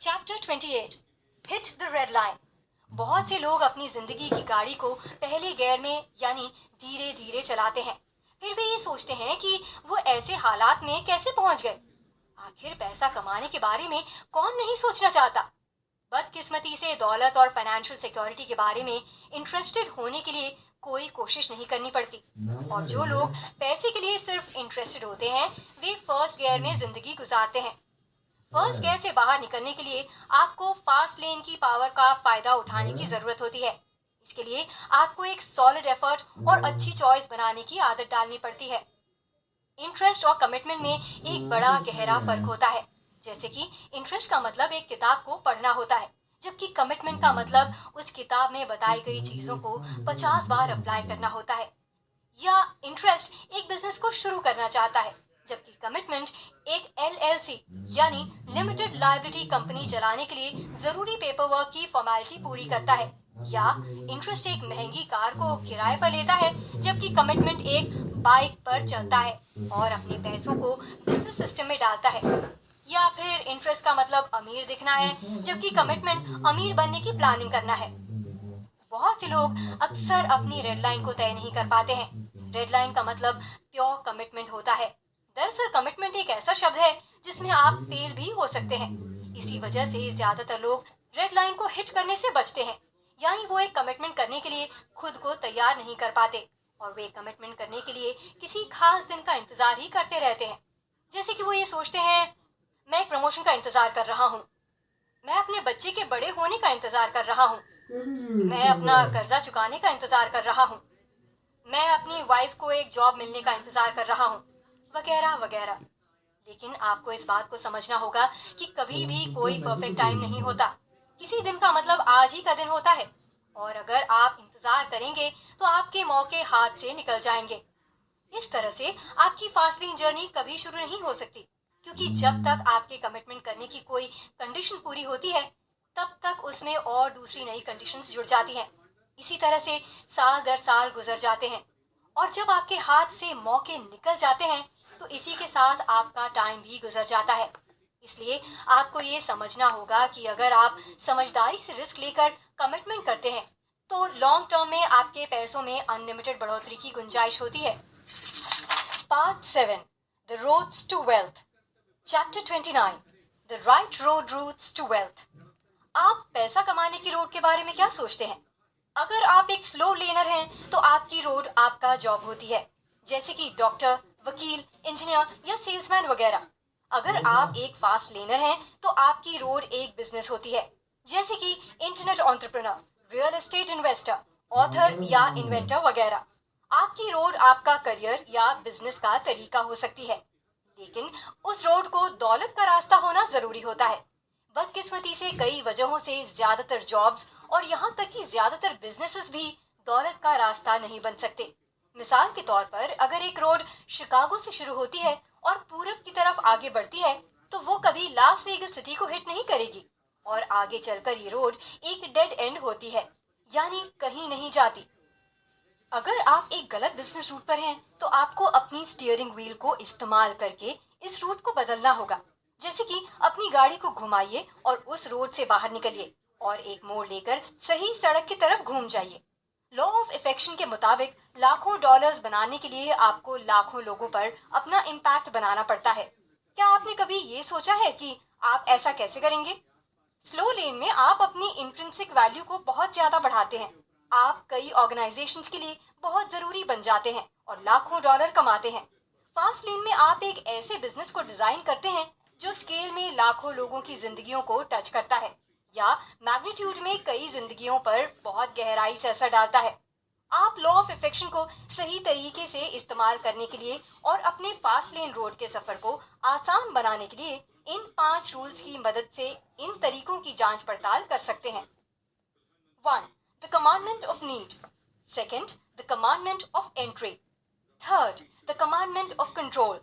Chapter 28 hit the red line. बहुत से लोग अपनी जिंदगी की गाड़ी को पहले गियर में यानी धीरे धीरे चलाते हैं। फिर वे ये सोचते हैं कि वो ऐसे हालात में कैसे पहुंच गए। आखिर पैसा कमाने के बारे में कौन नहीं सोचना चाहता। बदकिस्मती से दौलत और फाइनेंशियल सिक्योरिटी के बारे में इंटरेस्टेड होने के लिए कोई कोशिश नहीं करनी पड़ती। और जो लोग पैसे के लिए सिर्फ इंटरेस्टेड होते हैं वे फर्स्ट गियर में जिंदगी गुजारते हैं। फर्स्ट गियर से बाहर निकलने के लिए आपको फास्ट लेन की पावर का फायदा उठाने की जरूरत होती है। इसके लिए आपको एक सॉलिड एफर्ट और अच्छी चॉइस बनाने की आदत डालनी पड़ती है। इंटरेस्ट और कमिटमेंट में एक बड़ा गहरा फर्क होता है। जैसे कि इंटरेस्ट का मतलब एक किताब को पढ़ना होता है, जबकि कमिटमेंट का मतलब उस किताब में बताई गई चीजों को 50 बार अप्लाई करना होता है। या इंटरेस्ट एक बिजनेस को शुरू करना चाहता है, जबकि कमिटमेंट एक LLC यानी लिमिटेड लायबिलिटी कंपनी चलाने के लिए जरूरी पेपर वर्क की फॉर्मेलिटी पूरी करता है। या इंटरेस्ट एक महंगी कार को किराए पर लेता है, जबकि कमिटमेंट एक बाइक पर चलता है और अपने पैसों को बिजनेस सिस्टम में डालता है। या फिर इंटरेस्ट का मतलब अमीर दिखना है, जबकि कमिटमेंट अमीर बनने की प्लानिंग करना है। बहुत से लोग अक्सर अपनी रेड लाइन को तय नहीं कर पाते हैं। रेड लाइन का मतलब प्योर कमिटमेंट होता है। दरअसल कमिटमेंट एक ऐसा शब्द है जिसमें आप फेल भी हो सकते हैं। इसी वजह से ज्यादातर लोग रेड लाइन को हिट करने से बचते हैं, यानी वो एक कमिटमेंट करने के लिए खुद को तैयार नहीं कर पाते और वे कमिटमेंट करने के लिए किसी खास दिन का इंतजार ही करते रहते हैं। जैसे कि वो ये सोचते हैं, मैं एक प्रमोशन का इंतजार कर रहा हूँ, मैं अपने बच्चे के बड़े होने का इंतजार कर रहा हूँ, मैं अपना कर्जा चुकाने का इंतजार कर रहा हूँ, मैं अपनी वाइफ को एक जॉब मिलने का इंतजार कर रहा हूँ, वगैरह वगैरह। लेकिन आपको इस बात को समझना होगा कि कभी भी कोई परफेक्ट टाइम नहीं होता। किसी दिन का मतलब आज ही का दिन होता है और अगर आप इंतजार करेंगे तो आपके मौके हाथ से निकल जाएंगे। इस तरह से आपकी फास्ट लेन जर्नी कभी शुरू नहीं हो सकती, क्योंकि जब तक आपके कमिटमेंट करने की कोई कंडीशन पूरी होती है तब तक उसमें और दूसरी नई कंडीशंस जुड़ जाती हैं। इसी तरह से साल दर साल गुजर जाते हैं और जब आपके हाथ से मौके निकल जाते हैं तो इसी के साथ आपका टाइम भी गुजर जाता है। इसलिए आपको ये समझना होगा कि अगर आप समझदारी से रिस्क लेकर कमिटमेंट करते हैं तो लॉन्ग टर्म में आपके पैसों में अनलिमिटेड बढ़ोतरी की गुंजाइश होती है। Part 7 the roads to wealth. Chapter 29 the right road routes to wealth. आप पैसा कमाने की रोड के बारे में क्या सोचते हैं? अगर आप एक स्लो लेनर हैं तो आपकी रोड आपका जॉब होती है, जैसे कि डॉक्टर, वकील, इंजीनियर या सेल्समैन वगैरह। अगर आप एक फास्ट लेनर हैं तो आपकी रोड एक बिजनेस होती है, जैसे कि internet entrepreneur, real estate investor, author या इन्वेंटर वगैरह। आपकी रोड आपका करियर या बिजनेस का तरीका हो सकती है, लेकिन उस रोड को दौलत का रास्ता होना जरूरी होता है। बदकिस्मती से कई वजहों से ज्यादातर जॉब्स और यहाँ तक कि ज्यादातर बिजनेसेस भी दौलत का रास्ता नहीं बन सकते। मिसाल के तौर पर अगर एक रोड शिकागो से शुरू होती है और पूरब की तरफ आगे बढ़ती है तो वो कभी लास वेगस सिटी को हिट नहीं करेगी और आगे चलकर ये रोड एक डेड एंड होती है, यानी कहीं नहीं जाती। अगर आप एक गलत बिजनेस रूट पर हैं तो आपको अपनी स्टीयरिंग व्हील को इस्तेमाल करके इस रूट को बदलना होगा। जैसे कि अपनी गाड़ी को घुमाइए और उस रोड से बाहर निकलिए और एक मोड़ लेकर सही सड़क की तरफ घूम जाइए। लॉ ऑफ इफेक्शन के मुताबिक लाखों डॉलर्स बनाने के लिए आपको लाखों लोगों पर अपना इम्पैक्ट बनाना पड़ता है। क्या आपने कभी ये सोचा है कि आप ऐसा कैसे करेंगे? स्लो लेन में आप अपनी इंट्रिंसिक वैल्यू को बहुत ज्यादा बढ़ाते हैं। आप कई ऑर्गेनाइजेशंस के लिए बहुत जरूरी बन जाते हैं और लाखों डॉलर कमाते हैं। फास्ट लेन में आप एक ऐसे बिजनेस को डिजाइन करते हैं जो स्केल में लाखों लोगों की जिंदगियों को टच करता है या मैग्नीट्यूड में कई जिंदगियों पर बहुत गहराई से असर डालता है। आप लॉ ऑफ इफेक्शन को सही तरीके से इस्तेमाल करने के लिए और अपने फास्ट लेन रोड के सफर को आसान बनाने के लिए इन 5 रूल्स की मदद से इन तरीकों की जांच पड़ताल कर सकते हैं। 1. The commandment of need. 2. The commandment of entry. 3. The commandment of control.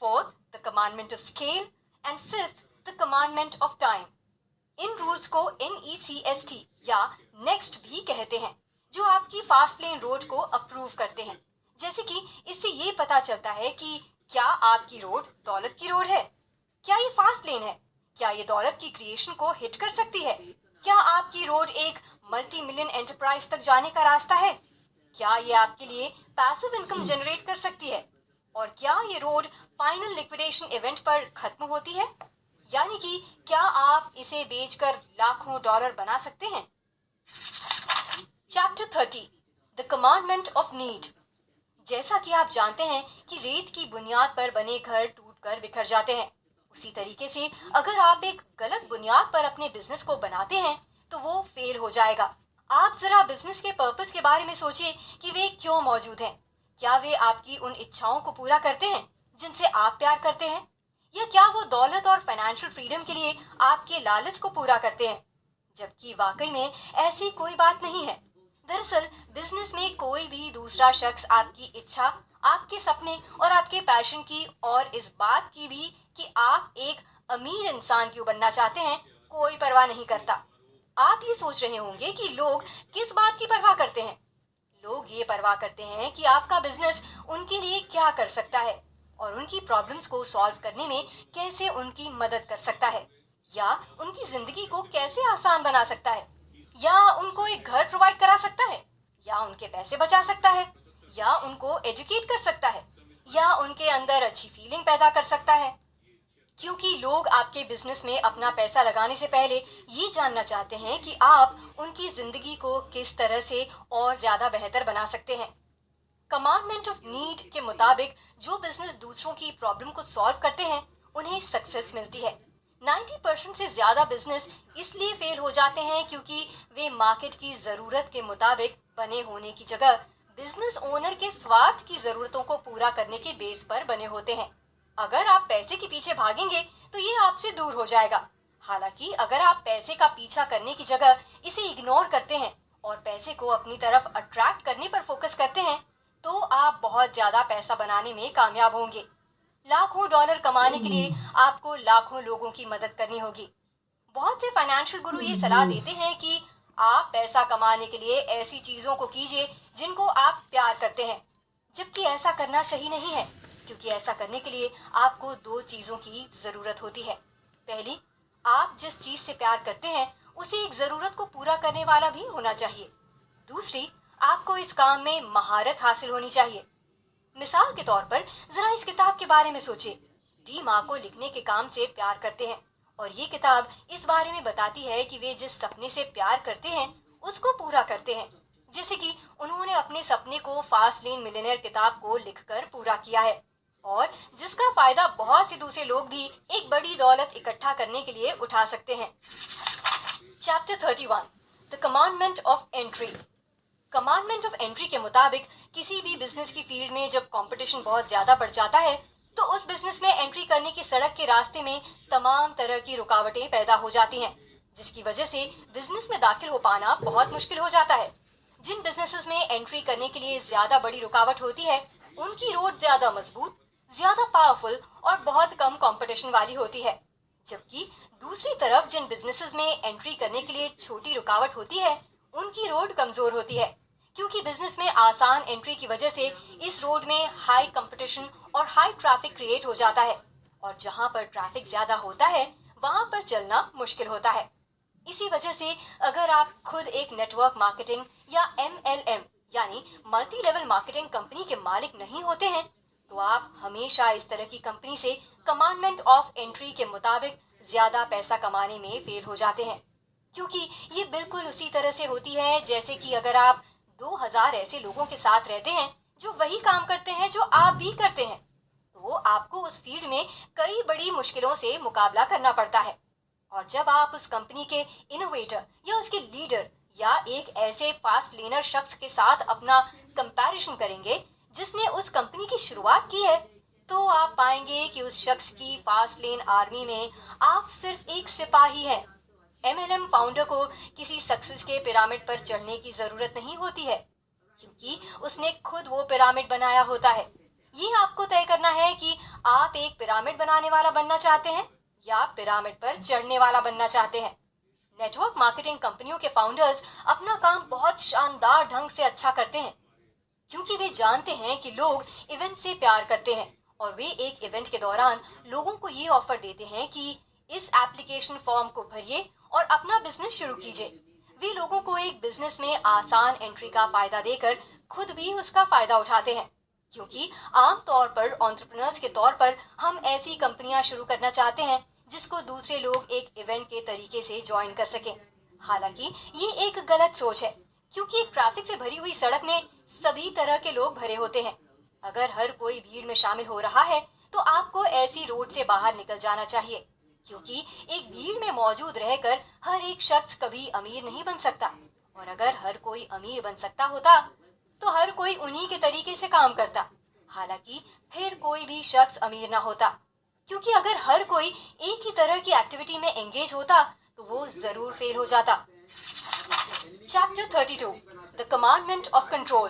4. The commandment of scale. And 5th, the commandment of time. In rules को NECST या नेक्स्ट भी कहते हैं, जो आपकी फास्ट लेन रोड को अप्रूव करते हैं। जैसे कि इससे ये पता चलता है कि क्या आपकी रोड दौलत की रोड है, क्या ये फास्ट लेन है क्या ये दौलत की क्रिएशन को हिट कर सकती है? क्या आपकी रोड एक मल्टी मिलियन एंटरप्राइज तक जाने का रास्ता है? क्या ये आपके लिए पैसिव इनकम जनरेट कर सकती है? और क्या ये रोड फाइनल लिक्विडेशन इवेंट पर खत्म होती है? यानी कि क्या आप इसे बेचकर लाखों डॉलर बना सकते हैं? Chapter 30 the commandment of need. जैसा कि आप जानते हैं कि रेत की बुनियाद पर बने घर टूटकर बिखर जाते हैं, उसी तरीके से अगर आप एक गलत बुनियाद पर अपने बिजनेस को बनाते हैं तो वो फेल हो जाएगा। आप जरा बिजनेस के पर्पस के बारे में सोचिए कि वे क्यों मौजूद हैं। क्या वे आपकी उन इच्छाओं को पूरा करते हैं जिनसे आप प्यार करते हैं, या क्या वो दौलत और फाइनेंशियल फ्रीडम के लिए आपके लालच को पूरा करते हैं? जबकि वाकई में ऐसी कोई बात नहीं है। दरअसल बिजनेस में कोई भी दूसरा शख्स आपकी इच्छा, आपके सपने और आपके पैशन की और इस बात की भी कि आप एक अमीर इंसान क्यों बनना चाहते हैं कोई परवाह नहीं करता। आप ये सोच रहे होंगे कि लोग किस बात की परवाह करते हैं। लोग ये परवाह करते हैं कि आपका बिजनेस उनके लिए क्या कर सकता है और उनकी प्रॉब्लम्स को सॉल्व करने में कैसे उनकी मदद कर सकता है, या उनकी जिंदगी को कैसे आसान बना सकता है, या उनको एक घर प्रोवाइड करा सकता है, या उनके पैसे बचा सकता है, या उनको एजुकेट कर सकता है, या उनके अंदर अच्छी फीलिंग पैदा कर सकता है। क्योंकि लोग आपके बिजनेस में अपना पैसा लगाने से पहले ये जानना चाहते हैं कि आप उनकी जिंदगी को किस तरह से और ज्यादा बेहतर बना सकते हैं। कमांडमेंट ऑफ नीड के मुताबिक जो बिजनेस दूसरों की प्रॉब्लम को सॉल्व करते हैं उन्हें सक्सेस मिलती है। 90% से ज्यादा बिजनेस इसलिए फेल हो जाते हैं क्योंकि वे मार्केट की जरूरत के मुताबिक बने होने की जगह बिजनेस ओनर के स्वार्थ की जरूरतों को पूरा करने के बेस पर बने होते हैं। अगर आप पैसे के पीछे भागेंगे तो ये आपसे दूर हो जाएगा। हालांकि अगर आप पैसे का पीछा करने की जगह इसे इग्नोर करते हैं और पैसे को अपनी तरफ अट्रैक्ट करने पर फोकस करते हैं तो आप बहुत ज्यादा पैसा बनाने में कामयाब होंगे। लाखों डॉलर कमाने के लिए आपको लाखों लोगों की मदद करनी होगी। बहुत से फाइनेंशियल गुरु ये सलाह देते हैं कि आप पैसा कमाने के लिए ऐसी चीजों को कीजिए जिनको आप प्यार करते हैं, जबकि ऐसा करना सही नहीं है, क्योंकि ऐसा करने के लिए आपको दो चीजों की जरूरत होती है। पहली, आप जिस चीज से प्यार करते हैं उसे एक जरूरत को पूरा करने वाला भी होना चाहिए। दूसरी, आपको इस काम में महारत हासिल होनी चाहिए। मिसाल के तौर पर जरा इस किताब के बारे में सोचिए। डी मार्को लिखने के काम से प्यार करते हैं और ये किताब इस बारे में बताती है कि वे जिस सपने से प्यार करते हैं उसको पूरा करते हैं। जैसे कि उन्होंने अपने सपने को फास्ट लेन मिलियनेयर किताब को लिखकर पूरा किया है, और जिसका फायदा बहुत से दूसरे लोग भी एक बड़ी दौलत इकट्ठा करने के लिए उठा सकते हैं। Chapter 31 the commandment of entry. Commandment of entry के मुताबिक किसी भी बिजनेस की फील्ड में जब कंपटीशन बहुत ज्यादा बढ़ जाता है तो उस बिजनेस में एंट्री करने की सड़क के रास्ते में तमाम तरह की रुकावटें पैदा हो जाती हैं, जिसकी वजह से बिजनेस में दाखिल हो पाना बहुत मुश्किल हो जाता है। जिन बिजनेसेस में एंट्री करने के लिए ज्यादा बड़ी रुकावट होती है उनकी रोड ज्यादा मजबूत, ज्यादा पावरफुल और बहुत कम कंपटीशन वाली होती है, जबकि दूसरी तरफ जिन बिजनेसेस में एंट्री करने के लिए छोटी रुकावट होती है उनकी रोड कमजोर होती है, क्योंकि बिजनेस में आसान एंट्री की वजह से इस रोड में हाई कंपटीशन और हाई ट्रैफिक क्रिएट हो जाता है, और जहां पर ट्रैफिक ज्यादा होता है वहां पर चलना मुश्किल होता है। इसी वजह से अगर आप खुद एक नेटवर्क मार्केटिंग या MLM यानी मल्टी लेवल मार्केटिंग कंपनी के मालिक नहीं होते हैं तो आप हमेशा इस तरह की कंपनी से कमांडमेंट ऑफ एंट्री के मुताबिक ज्यादा पैसा कमाने में फेल हो जाते हैं, क्योंकि ये बिल्कुल उसी तरह से होती है जैसे कि अगर आप 2000 ऐसे लोगों के साथ रहते हैं जो वही काम करते हैं जो आप भी करते हैं, तो आपको उस फील्ड में कई बड़ी मुश्किलों से मुकाबला करना पड़ता है। और जब आप उस कंपनी के इनोवेटर या उसके लीडर या एक ऐसे फास्ट लेनर शख्स के साथ अपना कंपैरिजन करेंगे जिसने उस कंपनी की शुरुआत की है, तो आप पाएंगे कि उस शख्स की फास्ट लेन आर्मी में आप सिर्फ एक सिपाही हैं। MLM फाउंडर को किसी सक्सेस के पिरामिड पर चढ़ने की जरूरत नहीं होती है, क्योंकि उसने खुद वो पिरामिड बनाया होता है। ये आपको तय करना है कि आप एक पिरामिड बनाने वाला बनना चाहते हैं या पिरामिड पर चढ़ने वाला बनना चाहते हैं। नेटवर्क मार्केटिंग कंपनियों के फाउंडर्स अपना काम बहुत शानदार ढंग से अच्छा करते हैं, क्योंकि वे जानते हैं कि लोग इवेंट से प्यार करते हैं और वे एक इवेंट के दौरान लोगों को ये ऑफर देते हैं कि इस एप्लीकेशन फॉर्म को भरिए और अपना बिजनेस शुरू कीजिए। वे लोगों को एक बिजनेस में आसान एंट्री का फायदा देकर खुद भी उसका फायदा उठाते हैं, क्योंकि आम तौर पर एंटरप्रेन्योर्स के तौर पर हम ऐसी कंपनियां शुरू करना चाहते हैं जिसको दूसरे लोग एक इवेंट के तरीके से ज्वाइन कर सकें। हालांकि ये एक गलत सोच है, क्योंकि एक ट्रैफिक से भरी हुई सड़क में सभी तरह के लोग भरे होते हैं। अगर हर कोई भीड़ में शामिल हो रहा है तो आपको ऐसी रोड से बाहर निकल जाना चाहिए, क्योंकि एक भीड़ में मौजूद रहकर हर एक शख्स कभी अमीर नहीं बन सकता। और अगर हर कोई अमीर बन सकता होता तो हर कोई उन्हीं के तरीके से काम करता। हालांकि फिर कोई भी शख्स अमीर ना होता, क्योंकि अगर हर कोई एक ही तरह की एक्टिविटी में एंगेज होता तो वो जरूर फेल हो जाता। Chapter 32 the commandment of control.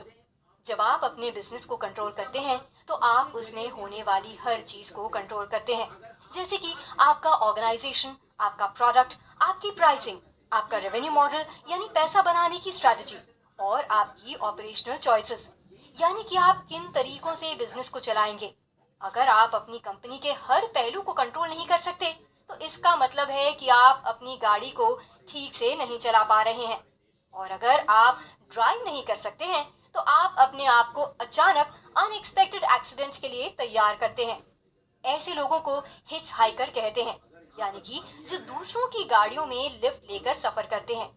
जब आप अपने बिजनेस को कंट्रोल करते हैं तो आप उसमें होने वाली हर चीज को कंट्रोल करते हैं, जैसे कि आपका ऑर्गेनाइजेशन, आपका प्रोडक्ट, आपकी प्राइसिंग, आपका रेवेन्यू मॉडल यानी पैसा बनाने की स्ट्रैटेजी, और आपकी ऑपरेशनल चॉइसेस यानी कि आप किन तरीकों से बिजनेस को चलाएंगे। अगर आप अपनी कंपनी के हर पहलू को कंट्रोल नहीं कर सकते तो इसका मतलब है कि आप अपनी गाड़ी को ठीक से नहीं चला पा रहे हैं। और अगर आप ड्राइव नहीं कर सकते हैं तो आप अपने आप को अचानक अनएक्सपेक्टेड एक्सीडेंट्स के लिए तैयार करते हैं। ऐसे लोगों को हिच हाइकर कहते हैं, यानी कि जो दूसरों की गाड़ियों में लिफ्ट लेकर सफर करते हैं।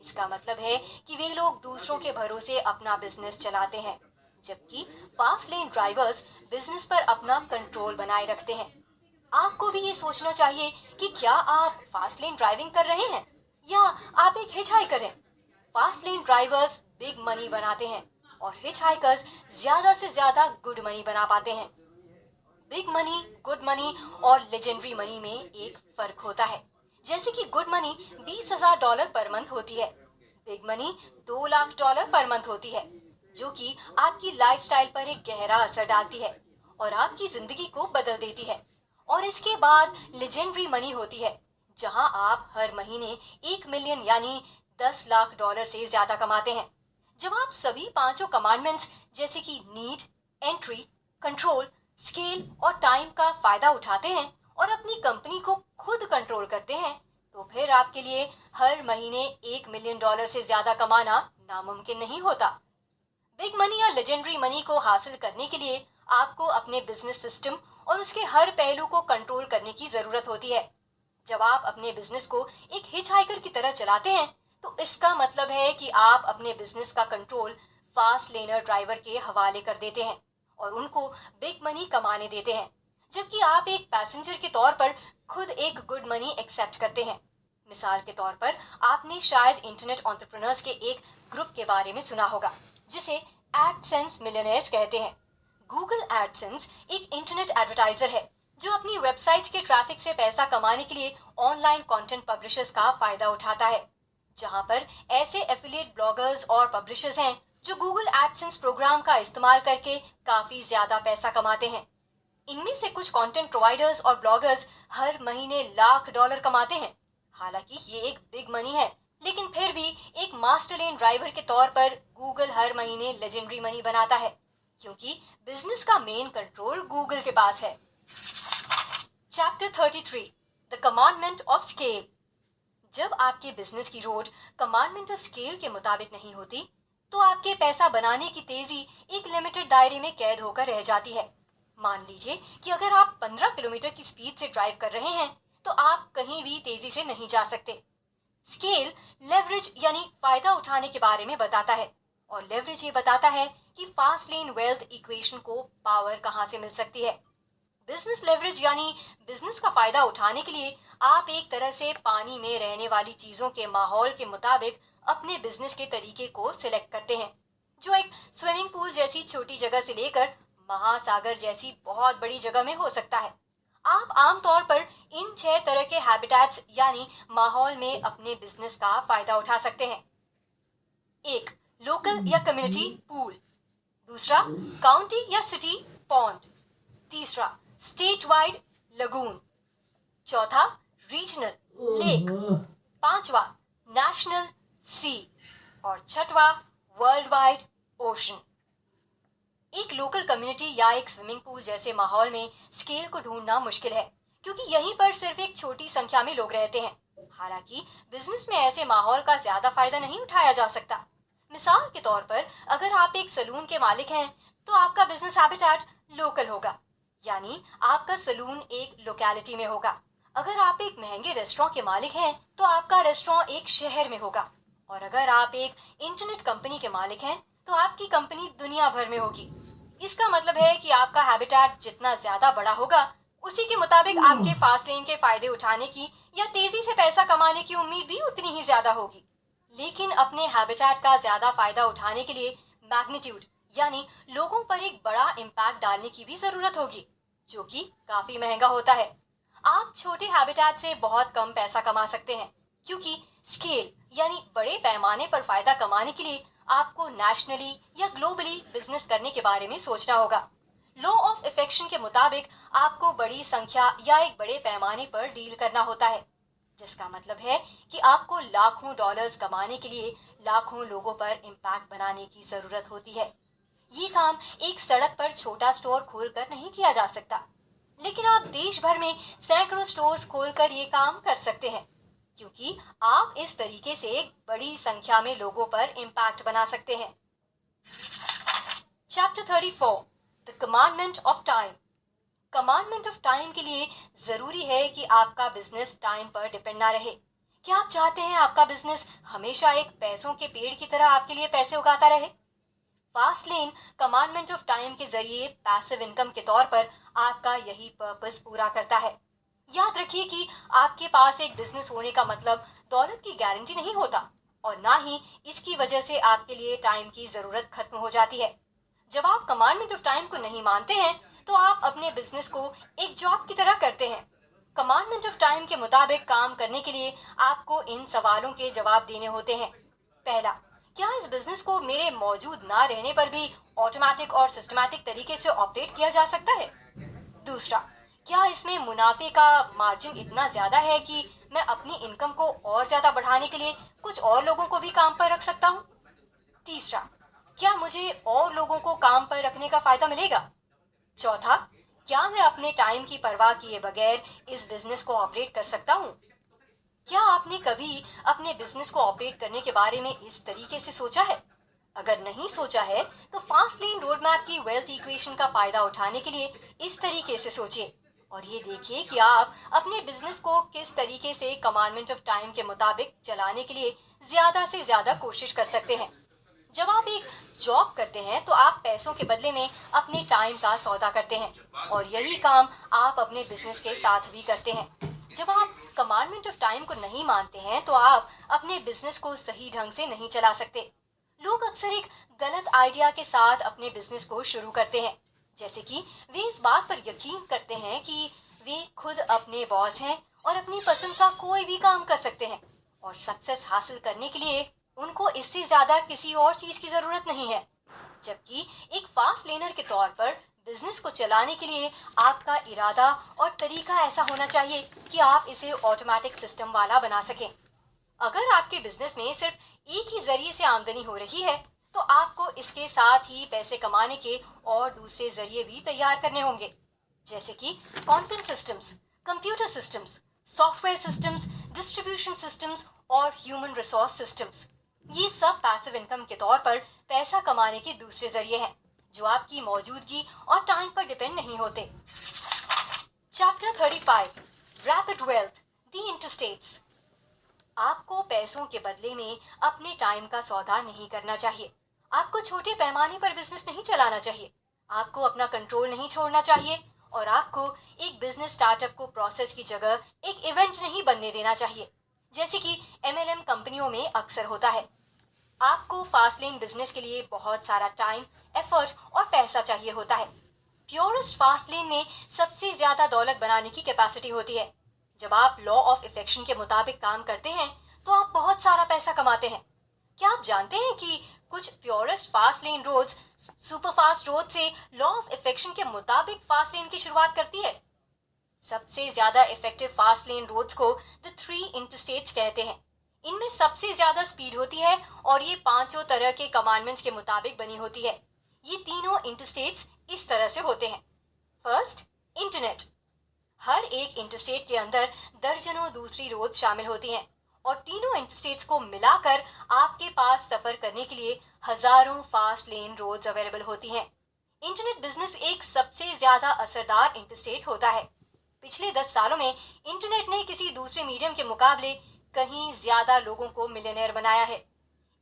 इसका मतलब है कि वे लोग दूसरों के भरोसे अपना बिजनेस चलाते हैं, जबकि फास्ट लेन ड्राइवर्स बिजनेस पर अपना कंट्रोल बनाए रखते हैं। आपको भी ये सोचना चाहिए कि क्या आप फास्ट लेन ड्राइविंग कर रहे हैं या आप एक हिच हाइकर हैं। Fast lane drivers big money बनाते हैं और हिच हाइकर्स ज्यादा से ज्यादा गुड मनी बना पाते हैं। बिग मनी, गुड मनी और लेजेंडरी मनी में एक फर्क होता है। जैसे कि गुड मनी $20,000 पर मंथ होती है, big money $2 lakh per month होती है, जो कि आपकी लाइफस्टाइल पर एक गहरा असर डालती है और आपकी जिंदगी को बदल देती है। और इसके बाद लेजेंडरी मनी होती है, जहां आप हर महीने 1 मिलियन यानी $10 लाख से ज्यादा कमाते हैं। जब आप सभी पांचों कमांडमेंट्स जैसे कि नीड, एंट्री, कंट्रोल, स्केल और टाइम का फायदा उठाते हैं और अपनी कंपनी को खुद कंट्रोल करते हैं, तो फिर आपके लिए हर महीने $1 मिलियन से ज्यादा कमाना नामुमकिन नहीं होता। बिग मनी या लेजेंडरी मनी को हासिल करने के लिए आपको अपने बिजनेस सिस्टम और उसके हर पहलू को कंट्रोल करने की जरूरत होती है। जब आप अपने बिजनेस को एक हिच हाइकर की तरह चलाते हैं तो इसका मतलब है कि आप अपने बिजनेस का कंट्रोल फास्ट लेनर ड्राइवर के हवाले कर देते हैं और उनको बिग मनी कमाने देते हैं, जबकि आप एक पैसेंजर के तौर पर खुद एक गुड मनी एक्सेप्ट करते हैं। मिसाल के तौर पर आपने शायद इंटरनेट एंटरप्रेन्योर्स के एक ग्रुप के बारे में सुना होगा जिसे एडसेंस मिलियनेयर्स कहते हैं। गूगल एडसेंस एक इंटरनेट एडवर्टाइजर है जो अपनी वेबसाइट के ट्रैफिक से पैसा कमाने के लिए ऑनलाइन कंटेंट पब्लिशर्स का फायदा उठाता है, जहां पर ऐसे एफिलिएट ब्लॉगर्स और पब्लिशर्स हैं जो गूगल एडसेंस प्रोग्राम का इस्तेमाल करके काफी ज्यादा पैसा कमाते हैं। इनमें से कुछ कंटेंट प्रोवाइडर्स और ब्लॉगर्स हर महीने $लाख कमाते हैं। हालांकि ये एक बिग मनी है, लेकिन फिर भी एक मास्टर लेन ड्राइवर के तौर पर गूगल हर महीने लेजेंडरी मनी बनाता है, क्योंकि बिजनेस का मेन कंट्रोल गूगल के पास है। Chapter 33 the commandment of scale. जब आपके बिजनेस की रोड कमांडमेंट ऑफ स्केल के मुताबिक नहीं होती तो आपके पैसा बनाने की तेजी एक लिमिटेड दायरे में कैद होकर रह जाती है। मान लीजिए कि अगर आप 15 किलोमीटर की स्पीड से ड्राइव कर रहे हैं तो आप कहीं भी तेजी से नहीं जा सकते। स्केल लेवरेज यानी फायदा उठाने के बारे में बताता है, और लेवरेज ये बताता है कि फास्ट लेन वेल्थ इक्वेशन को पावर कहां से मिल सकती है। बिजनेस लेवरेज यानी बिजनेस का फायदा उठाने के लिए आप एक तरह से पानी में रहने वाली चीजों के माहौल के मुताबिक अपने बिजनेस के तरीके को सिलेक्ट करते हैं, जो एक स्विमिंग पूल जैसी छोटी जगह से लेकर महासागर जैसी बहुत बड़ी जगह में हो सकता है। आप आमतौर पर इन 6 तरह के हैबिटेट्स यानी माहौल में अपने बिजनेस का फायदा उठा सकते हैं। 1. लोकल या कम्युनिटी पूल। दूसरा, काउंटी या सिटी पॉन्ड। तीसरा, स्टेट वाइड लगून। चौथा, रीजनल लेक। पांचवा, नेशनल सी। और छठवा, वर्ल्ड वाइड ओशन। एक लोकल कम्युनिटी या एक स्विमिंग पूल जैसे माहौल में स्केल को ढूंढना मुश्किल है, क्योंकि यहीं पर सिर्फ एक छोटी संख्या में लोग रहते हैं। हालांकि बिजनेस में ऐसे माहौल का ज्यादा फायदा नहीं उठाया जा सकता। मिसाल के तौर पर अगर आप एक सलून के मालिक हैं तो आपका बिजनेस हैबिटेट लोकल होगा, यानी आपका सलून एक लोकेलिटी में होगा। अगर आप एक महंगे रेस्टोरेंट के मालिक हैं तो आपका रेस्टोरेंट एक शहर में होगा। और अगर आप एक इंटरनेट कंपनी के मालिक हैं तो आपकी कंपनी दुनिया भर में होगी। इसका मतलब है कि आपका हैबिटेट जितना ज्यादा बड़ा होगा, उसी के मुताबिक आपके फास्ट लेन के फायदे उठाने की या तेजी से पैसा कमाने की उम्मीद भी उतनी ही ज्यादा होगी। लेकिन अपने हैबिटेट का ज्यादा फायदा उठाने के लिए मैग्नीट्यूड यानी लोगों पर एक बड़ा इम्पैक्ट डालने की भी जरूरत होगी, जो कि काफी महंगा होता है। आप छोटे हैबिटेट से बहुत कम पैसा कमा सकते हैं, क्योंकि स्केल यानी बड़े पैमाने पर फायदा कमाने के लिए आपको नेशनली या ग्लोबली बिजनेस करने के बारे में सोचना होगा। लॉ ऑफ इफेक्शन के मुताबिक आपको बड़ी संख्या या एक बड़े पैमाने पर डील करना होता है, जिसका मतलब है कि आपको लाखों डॉलर्स कमाने के लिए लाखों लोगों पर इम्पैक्ट बनाने की जरूरत होती है। ये काम एक सड़क पर छोटा स्टोर खोलकर नहीं किया जा सकता, लेकिन आप देश भर में सैकड़ों स्टोर्स खोलकर ये काम कर सकते हैं, क्योंकि आप इस तरीके से बड़ी संख्या में लोगों पर इम्पैक्ट बना सकते हैं। Chapter 34 the commandment of time. Commandment of time के लिए जरूरी है कि आपका बिजनेस टाइम पर डिपेंड ना रहे। क्या आप चाहते हैं आपका बिजनेस हमेशा एक पैसों के पेड़ की तरह आपके लिए पैसे उगाता रहे? Fast lane commandment of time के जरिए पैसिव इनकम के तौर पर आपका यही पर्पस पूरा करता है। याद रखिए कि आपके पास एक बिजनेस होने का मतलब दौलत की गारंटी नहीं होता, और ना ही इसकी वजह से आपके लिए टाइम की जरूरत खत्म हो जाती है। जब आप कमांडमेंट ऑफ टाइम को नहीं मानते हैं तो आप अपने बिजनेस को एक जॉब की तरह करते हैं। कमांडमेंट ऑफ टाइम के मुताबिक काम करने के लिए आपको इन सवालों के जवाब देने होते हैं। पहला, क्या इस बिजनेस को मेरे मौजूद ना रहने पर भी ऑटोमेटिक और सिस्टमैटिक तरीके से ऑपरेट किया जा सकता है? दूसरा, क्या इसमें मुनाफे का मार्जिन इतना ज्यादा है कि मैं अपनी इनकम को और ज्यादा बढ़ाने के लिए कुछ और लोगों को भी काम पर रख सकता हूँ? तीसरा, क्या मुझे और लोगों को काम पर रखने का फायदा मिलेगा? चौथा, क्या मैं अपने टाइम की परवाह किए बगैर इस बिजनेस को ऑपरेट कर सकता हूँ? क्या आपने कभी अपने बिजनेस को ऑपरेट करने के बारे में इस तरीके से सोचा है? अगर नहीं सोचा है तो फास्ट लेन रोड मैप की वेल्थ इक्वेशन का फायदा उठाने के लिए इस तरीके से सोचिए और ये देखिए कि आप अपने बिजनेस को किस तरीके से कमांडमेंट ऑफ टाइम के मुताबिक चलाने के लिए ज्यादा से ज्यादा कोशिश कर सकते हैं। जब आप एक जॉब करते हैं तो आप पैसों के बदले में अपने टाइम का सौदा करते हैं, और यही काम आप अपने बिजनेस के साथ भी करते हैं। जब आप कमांडमेंट ऑफ टाइम को नहीं मानते हैं तो आप अपने बिजनेस को सही ढंग से नहीं चला सकते। लोग अक्सर एक गलत आइडिया के साथ अपने बिजनेस को शुरू करते हैं, जैसे कि वे इस बात पर यकीन करते हैं कि वे खुद अपने बॉस हैं और अपनी पसंद का कोई भी काम कर सकते हैं, और सक्सेस हासिल करने के लिए उनको इससे ज्यादा किसी और चीज की जरूरत नहीं है। जबकि एक फास्ट लेनर के तौर पर बिजनेस को चलाने के लिए आपका इरादा और तरीका ऐसा होना चाहिए कि आप इसे ऑटोमेटिक सिस्टम वाला बना सकें। अगर आपके बिजनेस में सिर्फ एक ही जरिए से आमदनी हो रही है तो आपको इसके साथ ही पैसे कमाने के और दूसरे जरिए भी तैयार करने होंगे, जैसे कि content systems, computer systems, software systems, distribution systems और ह्यूमन रिसोर्स सिस्टम्स। ये सब पैसिव इनकम के तौर पर पैसा कमाने के दूसरे जरिए हैं, जो आपकी मौजूदगी और टाइम पर डिपेंड नहीं होते। Chapter 35 rapid wealth the interstates. आपको पैसों के बदले में अपने टाइम का सौदा नहीं करना चाहिए। आपको छोटे पैमाने पर बिजनेस नहीं चलाना चाहिए। आपको अपना कंट्रोल नहीं छोड़ना चाहिए, और आपको एक बिजनेस स्टार्टअप को प्रोसेस की जगह एक इवेंट नहीं बनने देना चाहिए, जैसे कि एमएलएम कंपनियों में अक्सर होता है। आपको फास्ट लेन बिजनेस के लिए बहुत सारा टाइम, एफर्ट और पैसा चाहिए होता है। प्योरेस्ट फास्ट लेन में सबसे ज्यादा दौलत बनाने की कैपेसिटी होती है। जब आप लॉ ऑफ इफेक्शन के मुताबिक काम करते हैं तो आप बहुत सारा पैसा कमाते हैं। क्या आप जानते हैं कि कुछ purest fast lane roads super fast road से लॉ ऑफ इफेक्शन के मुताबिक फास्ट लेन की शुरुआत करती है? सबसे ज्यादा इफेक्टिव फास्ट लेन रोड्स को द 3 इंटरस्टेट्स कहते हैं। इनमें सबसे ज्यादा स्पीड होती है और ये 5 तरह के कमांडमेंट्स के मुताबिक बनी होती है। ये तीनों इंटरस्टेट्स इस तरह से होते हैं। First, internet. हर एक इंटरस्टेट के अंदर दर्जनों दूसरी रोड शामिल होती हैं और तीनों इंटरस्टेट्स को मिलाकर आपके पास सफर करने के लिए हजारों फास्ट लेन रोड्स अवेलेबल होती हैं। इंटरनेट बिजनेस एक सबसे ज्यादा असरदार इंटरस्टेट होता है। पिछले 10 सालों में इंटरनेट ने किसी दूसरे मीडियम के मुकाबले कहीं ज्यादा लोगों को मिलियनेयर बनाया है।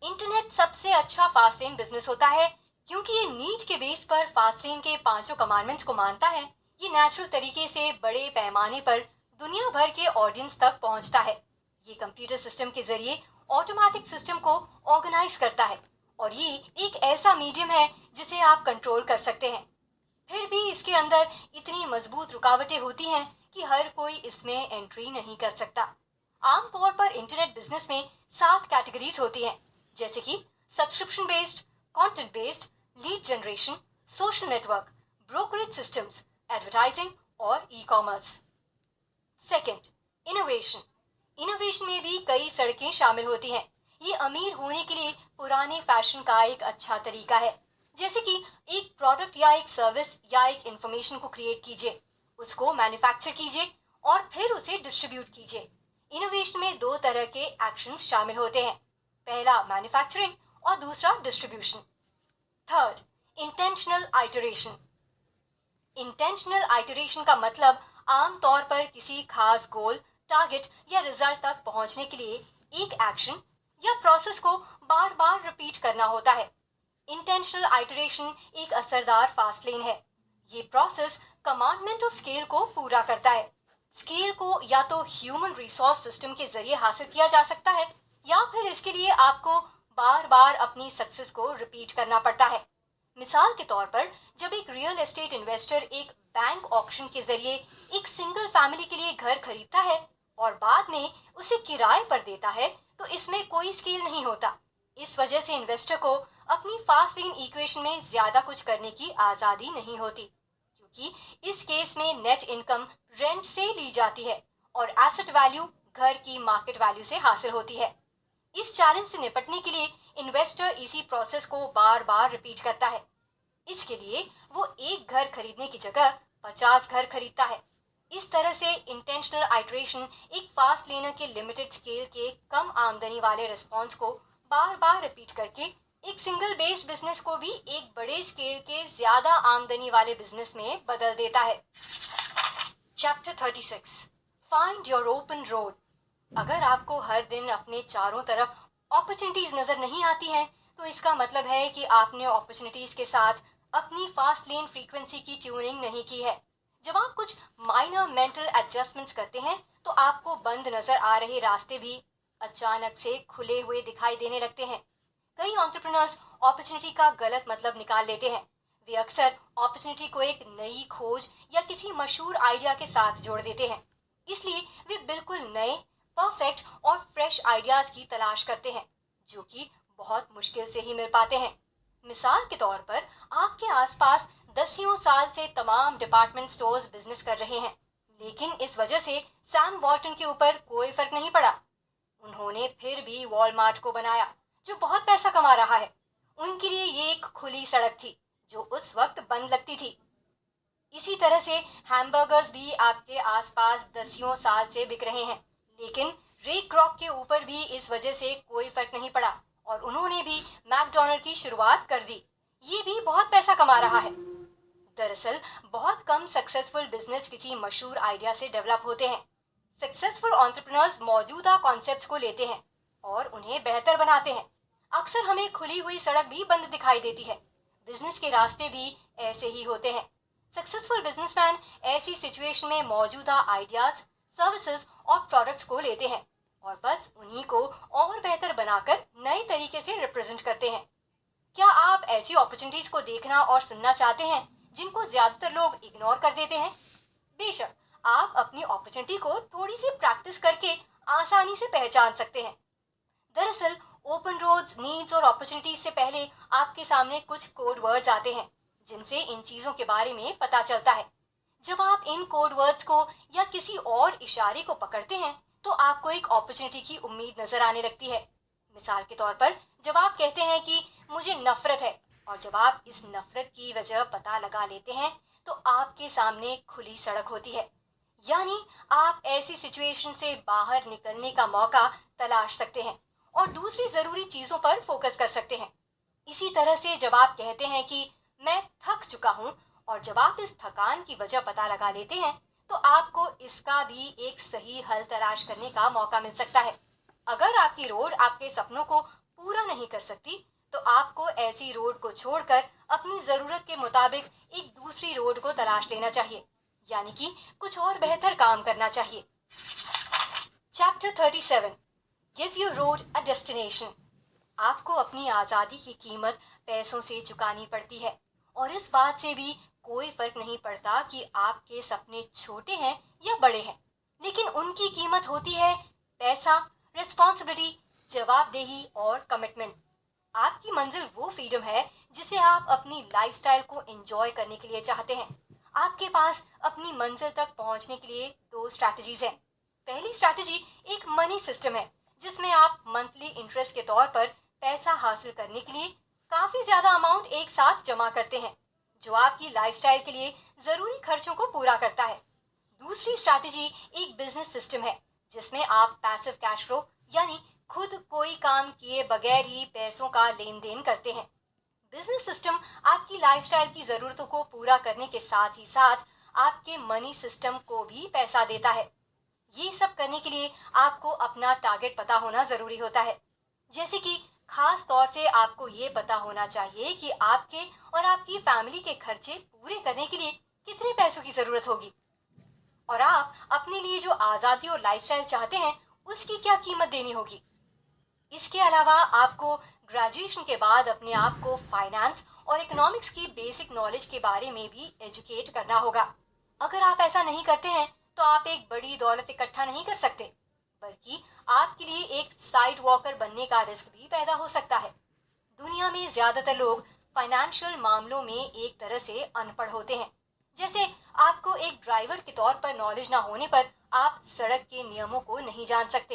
इंटरनेट सबसे अच्छा फास्ट लेन बिजनेस होता है क्योंकि ये नीड के बेस पर फास्ट लेन के पांचों कमांडमेंट्स को मानता है। ये नेचुरल तरीके से बड़े पैमाने पर दुनिया भर के ऑडियंस तक पहुंचता है। ये कंप्यूटर सिस्टम के जरिए ऑटोमेटिक सिस्टम को ऑर्गेनाइज करता है और ये एक ऐसा मीडियम है जिसे आप कंट्रोल कर सकते हैं। फिर भी इसके अंदर इतनी मजबूत रुकावटें होती हैं कि हर कोई इसमें एंट्री नहीं कर सकता। आमतौर पर इंटरनेट बिजनेस में 7 कैटेगरीज होती हैं, जैसे कि subscription based, content based, lead generation, social network, brokerage systems, advertising और E commerce. Second, innovation. Innovation में भी कई सड़कें शामिल होती हैं। ये अमीर होने के लिए पुराने फैशन का एक अच्छा तरीका है, जैसे कि एक प्रोडक्ट या एक सर्विस या एक इंफॉर्मेशन को क्रिएट कीजिए, उसको मैन्युफैक्चर कीजिए और फिर उसे डिस्ट्रीब्यूट कीजिए। इनोवेशन में 2 तरह के एक्शंस शामिल होते हैं, पहला मैन्युफैक्चरिंग और दूसरा distribution. Third, intentional iteration. Intentional iteration का मतलब आमतौर पर किसी खास गोल, टारगेट या रिजल्ट तक पहुंचने के लिए एक एक्शन या प्रोसेस को बार बार रिपीट करना होता है। इंटेंशनल आइटरेशन एक असरदार फास्ट लेन है। ये प्रोसेस कमांडमेंट ऑफ स्केल को पूरा करता है। स्केल को या तो ह्यूमन रिसोर्स सिस्टम के जरिए हासिल किया जा सकता है या फिर इसके लिए आपको बार बार अपनी सक्सेस को रिपीट करना पड़ता है। मिसाल के तौर पर जब एक रियल एस्टेट इन्वेस्टर एक बैंक ऑक्शन के जरिए एक सिंगल फैमिली के लिए घर खरीदता है और बाद में उसे किराए पर देता है, तो इसमें कोई स्केल नहीं होता। इस वजह से इन्वेस्टर को अपनी फास्ट लेन इक्वेशन में ज्यादा कुछ करने की आजादी नहीं होती, क्योंकि इस केस में नेट इनकम रेंट से ली जाती है और एसेट वैल्यू घर की मार्केट वैल्यू से हासिल होती है। इस चैलेंज से निपटने के लिए इन्वेस्टर इसी प्रोसेस को बार बार रिपीट करता है। इसके लिए वो एक घर खरीदने की जगह 50 घर खरीदता है। इस तरह से इंटेंशनल आइटरेशन एक फास्ट लेनर के लिमिटेड स्केल के कम आमदनी वाले रिस्पॉन्स को बार बार रिपीट करके एक सिंगल बेस्ड बिजनेस को भी एक बड़े स्केल के ज्यादा आमदनी वाले बिजनेस में बदल देता है। Chapter 36, find your open road. अगर आपको हर दिन अपने चारों तरफ अपॉर्चुनिटीज नजर नहीं आती हैं, तो इसका मतलब है कि आपने अपॉर्चुनिटीज के साथ अपनी फास्ट लेन फ्रीक्वेंसी की ट्यूनिंग नहीं की है। जब आप कुछ माइनर मेंटल एडजस्टमेंट्स करते हैं, तो आपको बंद नजर आ रहे रास्ते भी अचानक से खुले हुए दिखाई देने लगते हैं। कई एंटरप्रेन्योर्स अपॉर्चुनिटी का गलत मतलब निकाल लेते हैं। वे अक्सर अपॉर्चुनिटी को एक नई खोज या किसी मशहूर आइडिया के साथ जोड़ देते हैं। इसलिए वे बिल्कुल नए, परफेक्ट और फ्रेश आइडियाज की तलाश करते हैं, जो कि बहुत मुश्किल से ही मिल पाते हैं। मिसाल के तौर पर आपके आसपास दसियों साल से तमाम डिपार्टमेंट स्टोर्स बिजनेस कर रहे हैं, लेकिन इस वजह से सैम वॉल्टन के ऊपर कोई फर्क नहीं पड़ा। उन्होंने फिर भी वॉलमार्ट को बनाया, जो बहुत पैसा कमा रहा है। उनके लिए ये एक खुली सड़क थी जो उस वक्त बंद लगती थी। इसी तरह से हैमबर्गर्स भी आपके आसपास दसियों साल से बिक रहे हैं, लेकिन रे क्रॉक के ऊपर भी इस वजह से कोई फर्क नहीं पड़ा और उन्होंने भी मैकडॉनल्ड की शुरुआत कर दी। ये भी बहुत पैसा कमा रहा है। दरअसल बहुत कम सक्सेसफुल बिजनेस किसी मशहूर आइडिया से डेवलप होते हैं। सक्सेसफुल एंटरप्रेन्योर्स मौजूदा कॉन्सेप्ट्स को लेते हैं और उन्हें बेहतर बनाते हैं। अक्सर हमें खुली हुई सड़क भी बंद दिखाई देती है। बिजनेस के रास्ते भी ऐसे ही होते हैं। सक्सेसफुल बिजनेसमैन ऐसी सिचुएशन में मौजूदा आइडियाज, सर्विसेज और प्रोडक्ट्स को लेते हैं और बस उन्हीं को और बेहतर बनाकर नए तरीके से रिप्रेजेंट करते हैं। क्या आप ऐसी अपॉर्चुनिटीज को देखना और सुनना चाहते हैं जिनको ज्यादातर लोग इग्नोर कर देते हैं? बेशक आप अपनी अपॉर्चुनिटी को थोड़ी सी प्रैक्टिस करके आसानी से पहचान सकते हैं। दरअसल ओपन रोड्स, नीड्स और अपॉर्चुनिटीज से पहले आपके सामने कुछ कोड वर्ड्स आते हैं जिनसे इन चीजों के बारे में पता चलता है। जब आप इन कोड वर्ड्स को या किसी और इशारे को पकड़ते हैं, तो आपको एक अपॉर्चुनिटी की उम्मीद नजर आने लगती है। मिसाल के तौर पर जब आप कहते हैं कि मुझे नफरत है, और जब आप इस नफरत की वजह पता लगा लेते हैं, तो आपके सामने खुली सड़क होती है। यानी आप ऐसी सिचुएशन से बाहर निकलने का मौका तलाश सकते हैं और दूसरी जरूरी चीजों पर फोकस कर सकते हैं। इसी तरह से जब आप कहते हैं कि मैं थक चुका हूं और जब आप इस थकान की वजह पता लगा लेते हैं, तो आपको इसका भी एक सही हल तलाश करने का मौका मिल सकता है। अगर आपकी रोड आपके सपनों को पूरा नहीं कर सकती, तो आपको ऐसी रोड को छोड़कर अपनी जरूरत के मुताबिक एक दूसरी रोड को तलाश लेना चाहिए, यानी कि कुछ और बेहतर काम करना चाहिए। Chapter 37, give your road a destination. आपको अपनी आजादी की कीमत पैसों से चुकानी पड़ती है और इस बात से भी कोई फर्क नहीं पड़ता कि आपके सपने छोटे हैं या बड़े हैं, लेकिन उनकी कीमत होती है पैसा, रिस्पॉन्सिबिलिटी, जवाबदेही और कमिटमेंट। आपकी मंजिल वो फ्रीडम है जिसे आप अपनी लाइफस्टाइल को एंजॉय करने के लिए चाहते हैं। आपके पास अपनी मंजिल तक पहुंचने के लिए दो स्ट्रैटेजीज हैं। पहली स्ट्रैटेजी एक मनी सिस्टम है, जिसमें आप मंथली इंटरेस्ट के तौर पर पैसा हासिल करने के लिए काफी ज्यादा अमाउंट एक साथ जमा करते हैं, जो आपकी लाइफस्टाइल के लिए जरूरी खर्चों को पूरा करता है। दूसरी स्ट्रैटेजी एक बिजनेस सिस्टम है, जिसमें आप पैसिव कैश फ्लो यानी खुद कोई काम किए बगैर ही पैसों का लेन देन करते हैं। बिजनेस सिस्टम आपकी लाइफस्टाइल की जरूरतों को पूरा करने के साथ ही साथ आपके मनी सिस्टम को भी पैसा देता है। ये सब करने के लिए आपको अपना टारगेट पता होना जरूरी होता है। जैसे कि खास तौर से आपको ये पता होना चाहिए कि आपके और आपकी फैमिली के खर्चे पूरे करने के लिए कितने पैसों की जरूरत होगी और आप अपने लिए जो आजादी और लाइफस्टाइल चाहते हैं उसकी क्या कीमत देनी होगी। इसके अलावा आपको ग्रेजुएशन के बाद अपने आप को फाइनेंस और इकोनॉमिक्स की बेसिक नॉलेज के बारे में भी एजुकेट करना होगा। अगर आप ऐसा नहीं करते हैं तो आप एक बड़ी दौलत इकट्ठा नहीं कर सकते, बल्कि आपके लिए एक साइड वॉकर बनने का रिस्क भी पैदा हो सकता है। दुनिया में ज्यादातर लोग फाइनेंशियल मामलों में एक तरह से अनपढ़ होते हैं। जैसे आपको एक ड्राइवर के तौर पर नॉलेज ना होने पर आप सड़क के नियमों को नहीं जान सकते।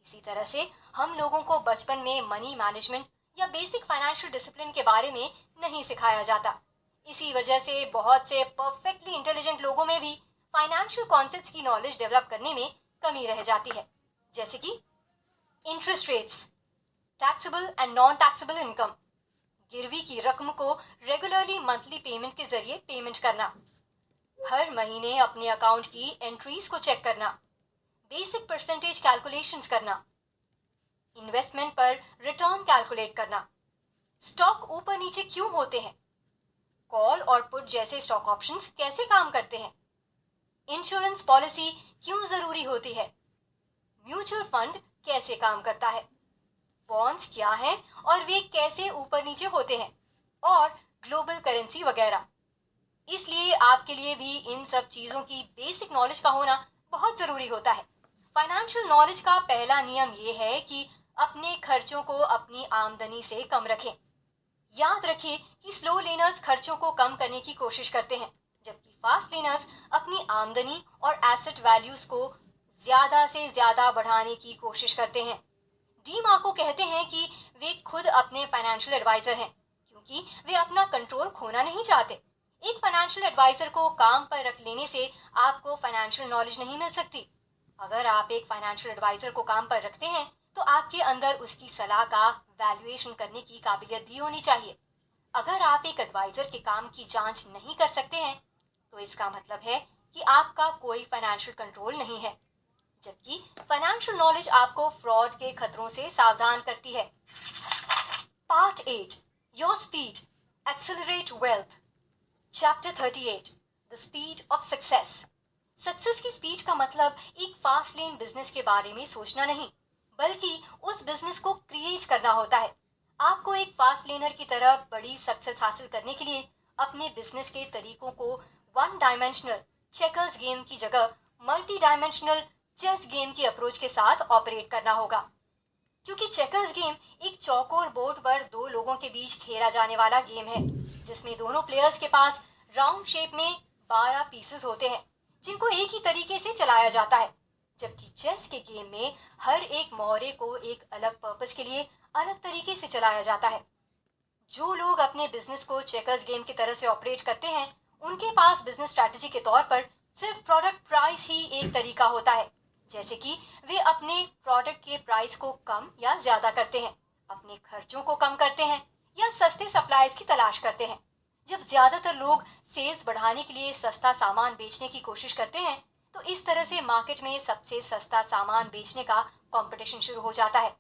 इसी तरह से हम लोगों को बचपन में मनी मैनेजमेंट या बेसिक फाइनेंशियल डिसिप्लिन के बारे में नहीं सिखाया जाता। इसी वजह से बहुत से परफेक्टली इंटेलिजेंट लोगों में भी फाइनेंशियल कॉन्सेप्ट्स की नॉलेज डेवलप करने में कमी रह जाती है। जैसे कि interest rates, taxable and non taxable income, गिरवी की रकम को रेगुलरली मंथली पेमेंट के जरिए पेमेंट करना, हर महीने अपने अकाउंट की एंट्रीज को चेक करना, बेसिक परसेंटेज कैलकुलेशंस करना, इन्वेस्टमेंट पर रिटर्न कैलकुलेट करना, स्टॉक ऊपर नीचे क्यों होते हैं, कॉल और पुट जैसे स्टॉक ऑप्शंस कैसे काम करते हैं, इंश्योरेंस पॉलिसी क्यों जरूरी होती है, म्यूचुअल फंड कैसे काम करता है, बॉन्ड्स क्या हैं और वे कैसे ऊपर नीचे होते हैं, और ग्लोबल करेंसी वगैरह। इसलिए आपके लिए भी इन सब चीजों की बेसिक नॉलेज का होना बहुत जरूरी होता है। फाइनेंशियल नॉलेज का पहला नियम ये है कि अपने खर्चों को अपनी आमदनी से कम रखें। याद रखिए कि स्लो लेनर्स खर्चों को कम करने की कोशिश करते हैं, जबकि फास्ट लेनर्स अपनी आमदनी और एसेट वैल्यूज को ज्यादा से ज्यादा बढ़ाने की कोशिश करते हैं। डी मार्को कहते हैं कि वे खुद अपने फाइनेंशियल एडवाइजर हैं, क्योंकि वे अपना कंट्रोल खोना नहीं चाहते। एक फाइनेंशियल एडवाइजर को काम पर रख लेने से आपको फाइनेंशियल नॉलेज नहीं मिल सकती। अगर आप एक फाइनेंशियल एडवाइजर को काम पर रखते हैं तो आपके अंदर उसकी सलाह का वैल्यूएशन करने की काबिलियत भी होनी चाहिए। अगर आप एक एडवाइजर के काम की जांच नहीं कर सकते हैं तो इसका मतलब है कि आपका कोई फाइनेंशियल कंट्रोल नहीं है, जबकि फाइनेंशियल नॉलेज आपको फ्रॉड के खतरों से सावधान करती है। Part 8, your speed, accelerate wealth. Chapter 38, the speed of success. Success की स्पीड का मतलब एक फास्ट लेन बिजनेस के बारे में सोचना नहीं, बल्कि उस बिजनेस को क्रिएट करना होता है। आपको एक फास्ट लेनर की तरह बड़ी सक्सेस हासिल करने के लिए अपने बिजनेस के तरीकों को वन डायमेंशनल चेकर्स गेम की जगह मल्टी डायमेंशनल चेस गेम की अप्रोच के साथ ऑपरेट करना होगा। क्योंकि चेकर्स गेम एक चौकोर बोर्ड पर दो लोगों के बीच खेला जाने वाला गेम है, जिसमें दोनों प्लेयर्स के पास राउंड शेप में 12 पीसेस होते हैं, जिनको एक ही तरीके से चलाया जाता है। जबकि चेस के गेम में हर एक मोहरे को एक अलग पर्पस के लिए अलग तरीके से चलाया जाता है। जो लोग अपने बिजनेस को चेकर्स गेम की तरह से ऑपरेट करते हैं, उनके पास बिजनेस स्ट्रैटेजी के तौर पर सिर्फ प्रोडक्ट प्राइस ही एक तरीका होता है, जैसे कि वे अपने प्रोडक्ट के प्राइस को कम या ज्यादा करते हैं, अपने खर्चों को कम करते हैं या सस्ते सप्लायर्स की तलाश करते हैं। जब ज्यादातर लोग सेल्स बढ़ाने के लिए सस्ता सामान बेचने की कोशिश करते हैं, तो इस तरह से मार्केट में सबसे सस्ता सामान बेचने का कंपटीशन शुरू हो जाता है।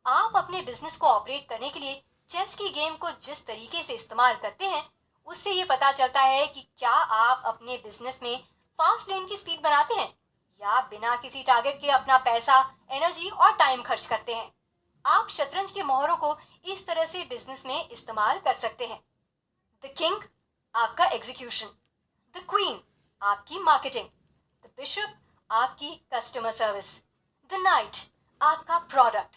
आप अपने बिजनेस को ऑपरेट करने के लिए चेस की गेम को जिस तरीके से इस्तेमाल करते हैं, उससे ये पता चलता है कि क्या आप अपने बिजनेस में फास्ट लेन की स्पीड बनाते हैं या बिना किसी टारगेट के अपना पैसा, एनर्जी और टाइम खर्च करते हैं। आप शतरंज के मोहरों को इस तरह से बिजनेस में इस्तेमाल कर सकते हैं। द किंग आपका एग्जीक्यूशन, द क्वीन आपकी मार्केटिंग, द बिशप आपकी कस्टमर सर्विस, द नाइट आपका प्रोडक्ट,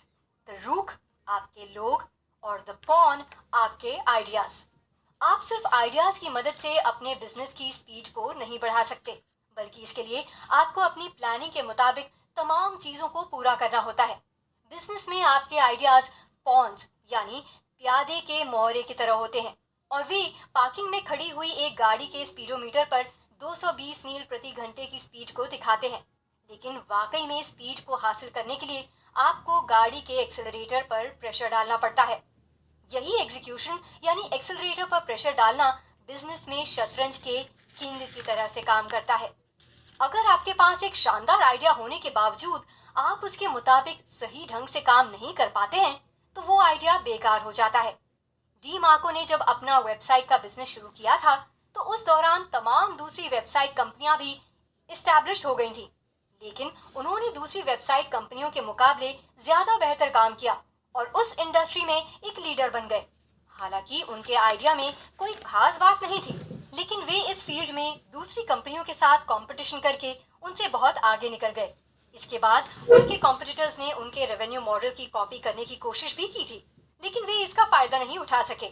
द रूक आपके लोग और द पॉन आपके आइडियाज। आप सिर्फ आइडियाज की मदद से अपने बिजनेस की स्पीड को नहीं बढ़ा सकते, बल्कि इसके लिए आपको अपनी प्लानिंग के मुताबिक तमाम चीजों को पूरा करना होता है। बिजनेस में आपके आइडियाज पॉन्स यानी प्यादे के मोहरे की तरह होते हैं और वे पार्किंग में खड़ी हुई एक गाड़ी के स्पीडोमीटर पर 220 मील प्रति घंटे की स्पीड को दिखाते हैं। लेकिन वाकई में स्पीड को हासिल करने के लिए आपको गाड़ी के एक्सेलरेटर पर प्रेशर डालना पड़ता है। यही एग्जीक्यूशन यानी एक्सेलरेटर पर प्रेशर डालना बिजनेस में शतरंज के किंग की तरह से काम करता है। अगर आपके पास एक शानदार आइडिया होने के बावजूद आप उसके मुताबिक सही ढंग से काम नहीं कर पाते हैं, तो वो आइडिया बेकार हो जाता है। डी मार्को ने जब अपना वेबसाइट का बिजनेस शुरू किया था, तो उस दौरान तमाम दूसरी वेबसाइट कंपनियां भी इस्टेब्लिश हो गई थी, लेकिन उन्होंने दूसरी वेबसाइट कंपनियों के मुकाबले ज्यादा बेहतर काम किया और उस इंडस्ट्री में एक लीडर बन गए। हालांकि उनके आइडिया में कोई खास बात नहीं थी, लेकिन वे इस फील्ड में दूसरी कंपनियों के साथ कंपटीशन करके उनसे बहुत आगे निकल गए। इसके बाद उनके कॉम्पिटिटर्स ने उनके रेवेन्यू मॉडल की कॉपी करने की कोशिश भी की थी, लेकिन वे इसका फायदा नहीं उठा सके,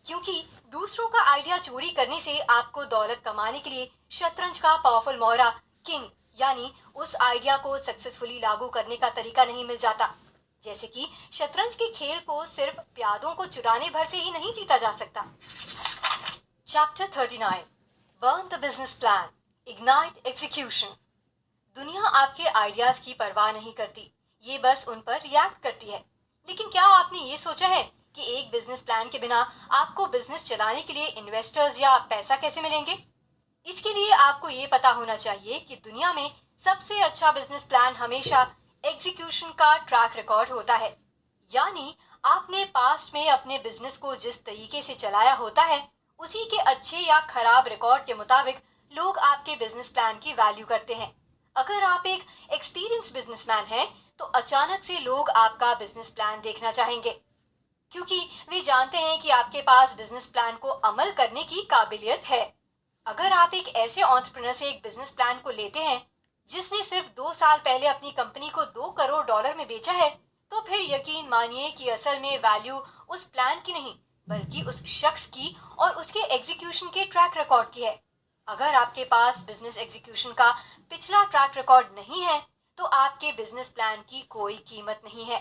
क्योंकि दूसरों का आइडिया चोरी करने से आपको दौलत कमाने के लिए शतरंज का पावरफुल मोहरा किंग यानी उस आइडिया को सक्सेसफुली लागू करने का तरीका नहीं मिल जाता। जैसे कि शतरंज के खेल को सिर्फ प्यादों को चुराने भर से ही नहीं जीता जा सकता। Chapter 39 burn the business plan, ignite execution. दुनिया आपके आइडियाज की परवाह नहीं करती, ये बस उन पर रिएक्ट करती है। लेकिन क्या आपने ये सोचा है कि एक बिजनेस प्लान के बिना आपको बिजनेस चलाने के लिए इन्वेस्टर्स या पैसा कैसे मिलेंगे? इसके लिए आपको ये पता होना चाहिए कि दुनिया में सबसे अच्छा बिजनेस प्लान हमेशा एग्जीक्यूशन का ट्रैक रिकॉर्ड होता है। यानी आपने पास्ट में अपने बिजनेस को जिस तरीके से चलाया होता है, उसी के अच्छे या खराब रिकॉर्ड के मुताबिक लोग आपके बिजनेस प्लान की वैल्यू करते हैं। अगर आप एक एक्सपीरियंस बिजनेसमैन हैं, तो अचानक से लोग आपका बिजनेस प्लान देखना चाहेंगे, क्योंकि वे जानते हैं कि आपके पास बिजनेस प्लान को अमल करने की काबिलियत है। अगर आप एक ऐसे एंटरप्रेन्योर से एक बिजनेस प्लान को लेते हैं जिसने सिर्फ 2 साल पहले अपनी कंपनी को $2 करोड़ में बेचा है, तो फिर यकीन मानिए कि असल में वैल्यू उस प्लान की नहीं, बल्कि उस शख्स की और उसके एग्जीक्यूशन के ट्रैक रिकॉर्ड की है। अगर आपके पास बिजनेस एग्जीक्यूशन का पिछला ट्रैक रिकॉर्ड नहीं है, तो आपके बिजनेस प्लान की कोई कीमत नहीं है।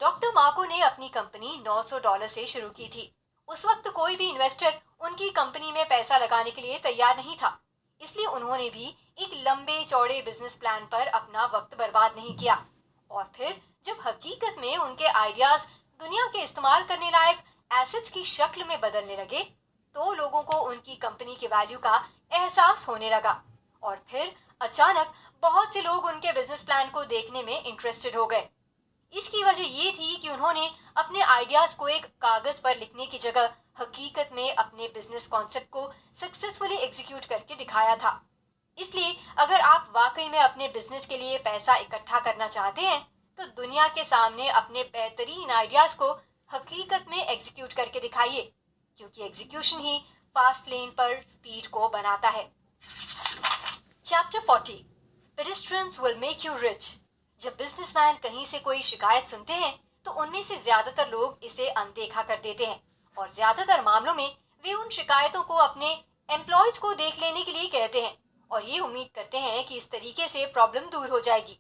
डॉक्टर मार्को ने अपनी कंपनी $900 से शुरू की थी। उस वक्त कोई भी इन्वेस्टर उनकी कंपनी में पैसा लगाने के लिए तैयार नहीं था, इसलिए उन्होंने भी एक लंबे चौड़े बिजनेस प्लान पर अपना वक्त बर्बाद नहीं किया। और फिर जब हकीकत में उनके आइडियाज दुनिया के इस्तेमाल करने लायक एसेट्स की शक्ल में बदलने लगे, तो लोगों को उनकी कंपनी की वैल्यू का एहसास होने लगा और फिर अचानक बहुत से लोग उनके बिजनेस प्लान को देखने में इंटरेस्टेड हो गए। इसकी वजह ये थी कि उन्होंने अपने आइडियाज को एक कागज पर लिखने की जगह हकीकत में अपने बिजनेस कॉन्सेप्ट को सक्सेसफुली एग्जीक्यूट करके दिखाया था। इसलिए अगर आप वाकई में अपने बिजनेस के लिए पैसा इकट्ठा करना चाहते हैं, तो दुनिया के सामने अपने बेहतरीन आइडियाज को हकीकत में एग्जीक्यूट करके दिखाइए, क्योंकि एग्जीक्यूशन ही फास्ट लेन पर स्पीड को बनाता है। Chapter 40 pedestrians will make you rich. जब बिजनेसमैन कहीं से कोई शिकायत सुनते हैं, तो उनमें से ज्यादातर लोग इसे अनदेखा कर देते हैं और ज्यादातर मामलों में वे उन शिकायतों को अपने एम्प्लॉयज को देख लेने के लिए कहते हैं और ये उम्मीद करते हैं कि इस तरीके से प्रॉब्लम दूर हो जाएगी।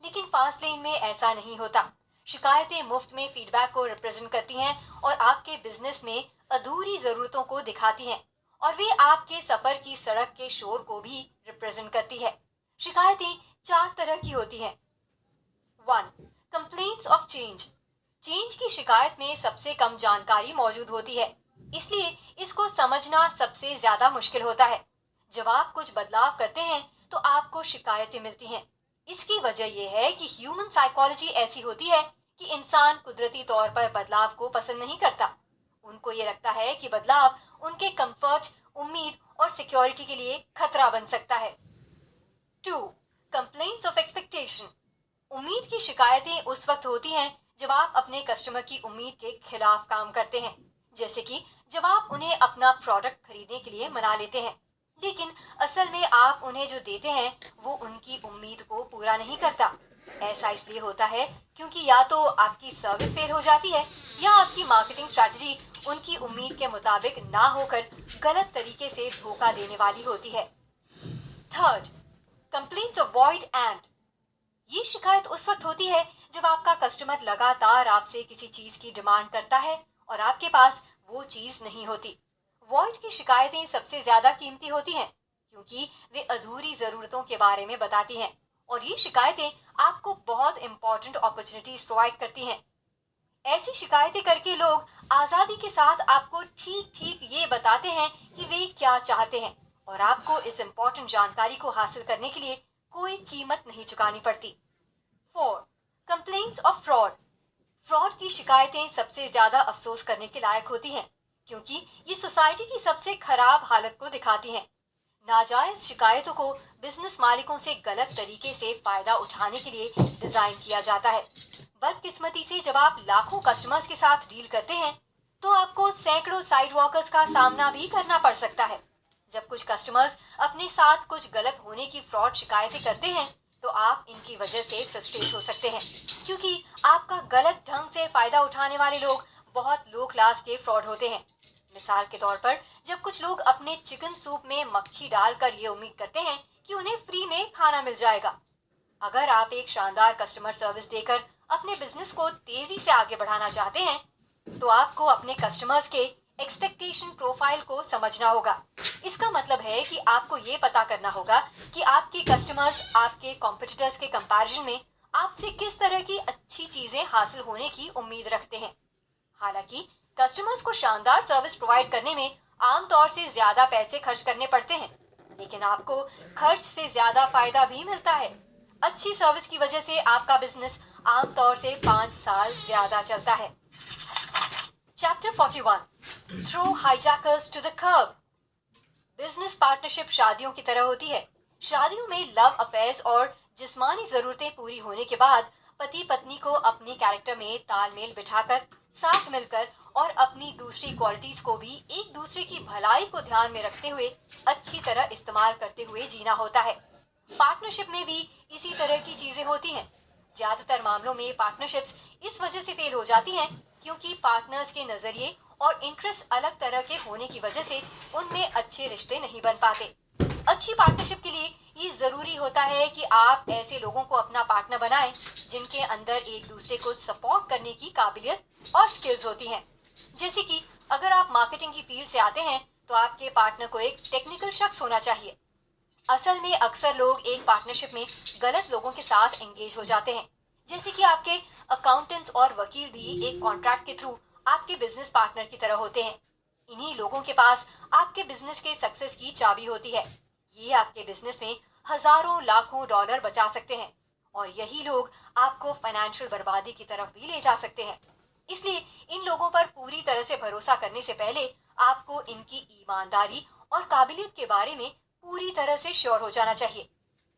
लेकिन फास्ट लेन में ऐसा नहीं होता। शिकायतें मुफ्त में फीडबैक को रिप्रेजेंट करती हैं और आपके बिजनेस में अधूरी जरूरतों को दिखाती हैं और वे आपके सफर की सड़क के शोर को भी रिप्रेजेंट करती है। शिकायतें 4 तरह की होती हैं। 1. Complaints of change. चेंज की शिकायत में सबसे कम जानकारी मौजूद होती है, इसलिए इसको समझना सबसे ज्यादा मुश्किल होता है। जब आप कुछ बदलाव करते हैं तो आपको शिकायतें मिलती हैं। इसकी वजह यह है कि ह्यूमन साइकोलॉजी ऐसी होती है कि इंसान कुदरती तौर पर बदलाव को पसंद नहीं करता। उनको ये लगता है कि बदलाव उनके कंफर्ट, उम्मीद और सिक्योरिटी के लिए खतरा बन सकता है। 2. Complaints of expectation. उम्मीद की शिकायतें उस वक्त होती हैं जब आप अपने कस्टमर की उम्मीद के खिलाफ काम करते हैं, जैसे कि जब आप उन्हें अपना प्रोडक्ट खरीदने के लिए मना लेते हैं, लेकिन असल में आप उन्हें जो देते हैं वो उनकी उम्मीद को पूरा नहीं करता। ऐसा इसलिए होता है क्योंकि या तो आपकी सर्विस फेल हो जाती है या आपकी मार्केटिंग स्ट्रैटेजी उनकी उम्मीद के मुताबिक ना होकर गलत तरीके से धोखा देने वाली होती है। 3. Complaints of void and. ये शिकायत उस वक्त होती है जब आपका कस्टमर लगातार आपसे किसी चीज की डिमांड करता है और आपके पास वो चीज नहीं होती। वॉइड की शिकायतें सबसे ज्यादा कीमती होती हैं क्योंकि वे अधूरी जरूरतों के बारे में बताती हैं और ये शिकायतें आपको बहुत इंपॉर्टेंट अपॉर्चुनिटीज प्रोवाइड करती हैं। ऐसी शिकायतें करके लोग आजादी के साथ आपको ठीक ठीक ये बताते हैं कि वे क्या चाहते हैं और आपको इस इंपॉर्टेंट जानकारी को हासिल करने के लिए कोई कीमत नहीं चुकानी पड़ती। 4. Complaints of fraud. फ्रॉड की शिकायतें सबसे ज्यादा अफसोस करने के लायक होती हैं क्योंकि ये सोसाइटी की सबसे खराब हालत को दिखाती हैं। नाजायज शिकायतों को बिजनेस मालिकों से गलत तरीके से फायदा उठाने के लिए डिजाइन किया जाता है। बदकिस्मती से जब आप लाखों कस्टमर्स के साथ डील करते हैं तो आपको सैकड़ों साइड वॉकर्स का सामना भी करना पड़ सकता है। जब कुछ कस्टमर्स अपने साथ कुछ गलत होने की फ्रॉड शिकायतें करते हैं तो आप इनकी वजह से फ्रस्ट्रेट हो सकते हैं क्योंकि आपका गलत ढंग से फायदा उठाने वाले लोग बहुत लो क्लास के फ्रॉड होते हैं। मिसाल के तौर पर जब कुछ लोग अपने चिकन सूप में मक्खी डालकर ये उम्मीद करते हैं कि उन्हें फ्री में खाना मिल जाएगा। अगर आप एक शानदार कस्टमर सर्विस देकर अपने बिजनेस को तेजी से आगे बढ़ाना चाहते हैं तो आपको अपने कस्टमर्स के एक्सपेक्टेशन प्रोफाइल को समझना होगा। इसका मतलब है कि आपको ये पता करना होगा कि आपके कस्टमर्स आपके कॉम्पिटिटर्स के कंपैरिजन में आपसे किस तरह की अच्छी चीजें हासिल होने की उम्मीद रखते हैं। हालांकि कस्टमर्स को शानदार सर्विस प्रोवाइड करने में आमतौर से ज्यादा पैसे खर्च करने पड़ते हैं, लेकिन आपको खर्च से ज्यादा फायदा भी मिलता है। अच्छी सर्विस की वजह से आपका बिजनेस आमतौर से 5 साल ज्यादा चलता है। Chapter 41 throw hijackers to the curb. Business partnership शादियों की तरह होती है। शादियों में लव अफेयर्स और जिस्मानी जरूरतें पूरी होने के बाद पति पत्नी को अपने कैरेक्टर में तालमेल बिठाकर साथ मिलकर और अपनी दूसरी क्वालिटीज को भी एक दूसरे की भलाई को ध्यान में रखते हुए अच्छी तरह इस्तेमाल करते हुए जीना होता है। पार्टनरशिप में भी इसी तरह की चीजें होती हैं। ज्यादातर मामलों में पार्टनरशिप्स इस वजह से फेल हो जाती हैं क्योंकि पार्टनर्स के नजरिए और इंटरेस्ट अलग तरह के होने की वजह से उनमें अच्छे रिश्ते नहीं बन पाते। अच्छी पार्टनरशिप के लिए ये जरूरी होता है कि आप ऐसे लोगों को अपना पार्टनर बनाएं जिनके अंदर एक दूसरे को सपोर्ट करने की काबिलियत और स्किल्स होती हैं। जैसे कि अगर आप मार्केटिंग की फील्ड से आते हैं तो आपके पार्टनर को एक टेक्निकल शख्स होना चाहिए। असल में अक्सर लोग एक पार्टनरशिप में गलत लोगों के साथ एंगेज हो जाते हैं, जैसे कि आपके अकाउंटेंट्स और वकील भी एक कॉन्ट्रैक्ट के थ्रू आपके बिजनेस पार्टनर की तरह होते हैं। इन्हीं लोगों के पास आपके बिजनेस के सक्सेस की चाबी होती है। ये आपके बिजनेस में हजारों लाखों डॉलर बचा सकते हैं और यही लोग आपको फाइनेंशियल बर्बादी की तरफ भी ले जा सकते हैं। इसलिए इन लोगों पर पूरी तरह से भरोसा करने से पहले आपको इनकी ईमानदारी और काबिलियत के बारे में पूरी तरह से श्योर हो जाना चाहिए,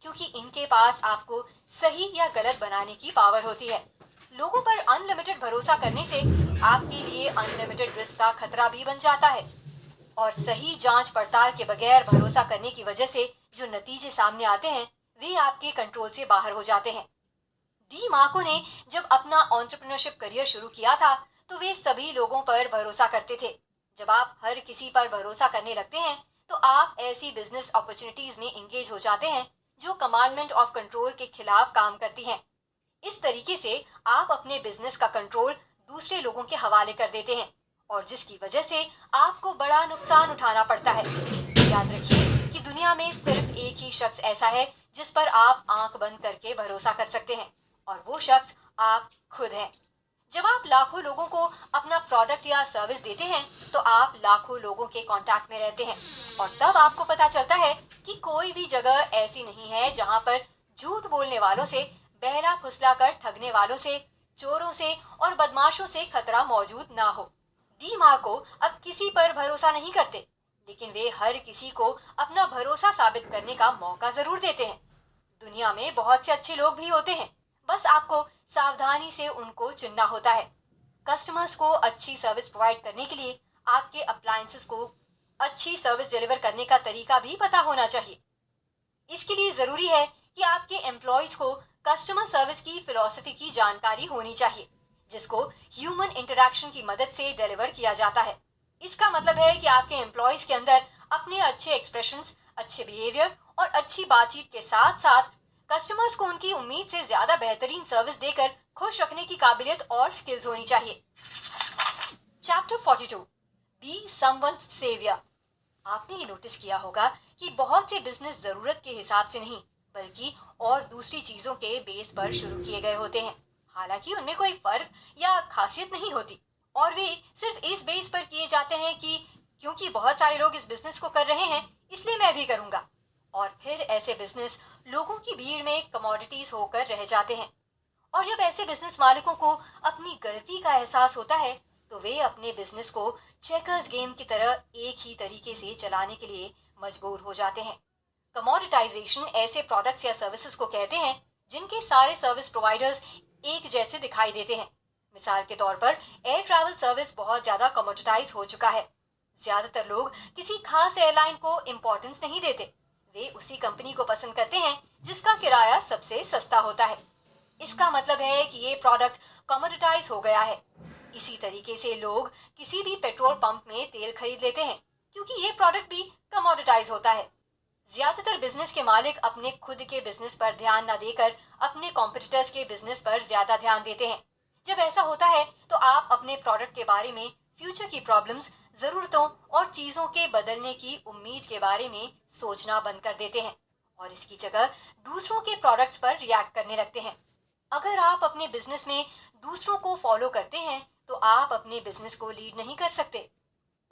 क्योंकि इनके पास आपको सही या गलत बनाने की पावर होती है। लोगों पर अनलिमिटेड भरोसा करने से आपके लिए अनलिमिटेड रिस्क का खतरा भी बन जाता है और सही जांच पड़ताल के बगैर भरोसा करने की वजह से जो नतीजे सामने आते हैं वे आपके कंट्रोल से बाहर हो जाते हैं। डी मार्को ने जब अपना एंटरप्रेन्योरशिप करियर शुरू किया था तो वे सभी लोगों पर भरोसा करते थे। जब आप हर किसी पर भरोसा करने लगते हैं तो आप ऐसी बिजनेस अपॉर्चुनिटीज में एंगेज हो जाते हैं जो कमांडमेंट ऑफ कंट्रोल के खिलाफ काम करती हैं। इस तरीके से आप अपने बिजनेस का कंट्रोल दूसरे लोगों के हवाले कर देते हैं और जिसकी वजह से आपको बड़ा नुकसान उठाना पड़ता है। याद रखिए कि दुनिया में सिर्फ एक ही शख्स ऐसा है जिस पर आप आंख बंद करके भरोसा कर सकते हैं, और वो शख्स आप खुद हैं। जब आप लाखों लोगों को अपना प्रोडक्ट या सर्विस देते हैं तो आप लाखों लोगों के कांटेक्ट में रहते हैं, और तब आपको पता चलता है कि कोई भी जगह ऐसी नहीं है जहां पर झूठ बोलने वालों से, बहला फुसला कर ठगने वालों से, चोरों से और बदमाशों से खतरा मौजूद ना हो। डी मार्को अब किसी पर भरोसा नहीं करते, लेकिन वे हर किसी को अपना भरोसा साबित करने का मौका जरूर देते हैं। दुनिया में बहुत से अच्छे लोग भी होते हैं, बस आपको सावधानी से उनको चुनना होता है। कस्टमर्स को अच्छी सर्विस प्रोवाइड करने के लिए आपके अप्लायंसेस को अच्छी सर्विस डिलीवर करने का तरीका भी पता होना चाहिए। इसके लिए जरूरी है कि आपके एम्प्लॉयज को कस्टमर सर्विस की फिलॉसफी की जानकारी होनी चाहिए, जिसको ह्यूमन इंटरैक्शन की मदद से डिलीवर किया जाता है। इसका मतलब है कि आपके एम्प्लॉयज के अंदर अपने अच्छे एक्सप्रेशंस, अच्छे बिहेवियर और अच्छी बातचीत के साथ साथ कस्टमर्स को उनकी उम्मीद से ज्यादा बेहतरीन सर्विस देकर खुश रखने की काबिलियत और स्किल्स होनी चाहिए। Chapter 42, be someone's saviour. आपने ये नोटिस किया होगा कि बहुत से बिजनेस जरूरत के हिसाब से नहीं बल्कि और दूसरी चीजों के बेस पर शुरू किए गए होते हैं। हालांकि उनमें कोई फर्क या खासियत नहीं होती, और वे सिर्फ इस बेस पर किए जाते हैं कि क्योंकि बहुत सारे लोग इस बिजनेस को कर रहे हैं इसलिए मैं भी करूंगा। और फिर ऐसे बिजनेस लोगों की भीड़ में कमोडिटीज होकर रह जाते हैं, और जब ऐसे बिजनेस मालिकों को अपनी गलती का एहसास होता है तो वे अपने बिजनेस को चेकर्स गेम की तरह एक ही तरीके से चलाने के लिए मजबूर हो जाते हैं। कमोडिटाइजेशन ऐसे प्रोडक्ट्स या सर्विसेज को कहते हैं जिनके सारे सर्विस प्रोवाइडर्स एक जैसे दिखाई देते हैं। मिसाल के तौर पर एयर ट्रैवल सर्विस बहुत ज्यादा कमोडिटाइज हो चुका है। ज्यादातर लोग किसी खास एयरलाइन को इम्पोर्टेंस नहीं देते, वे उसी कंपनी को पसंद करते हैं जिसका किराया सबसे सस्ता होता है। इसका मतलब है कि ये प्रोडक्ट कमोडिटाइज हो गया है। इसी तरीके से लोग किसी भी पेट्रोल पंप में तेल खरीद लेते हैं क्योंकि ये प्रोडक्ट भी कमोडिटाइज होता है। ज्यादातर बिजनेस के मालिक अपने खुद के बिजनेस पर ध्यान न देकर अपने कॉम्पिटिटर्स के बिजनेस पर ज्यादा ध्यान देते हैं। जब ऐसा होता है तो आप अपने प्रोडक्ट के बारे में फ्यूचर की प्रॉब्लम्स, जरूरतों और चीजों के बदलने की उम्मीद के बारे में सोचना बंद कर देते हैं और इसकी जगह दूसरों के प्रोडक्ट्स पर रिएक्ट करने लगते हैं। अगर आप अपने बिजनेस में दूसरों को फॉलो करते हैं तो आप अपने बिजनेस को लीड नहीं कर सकते,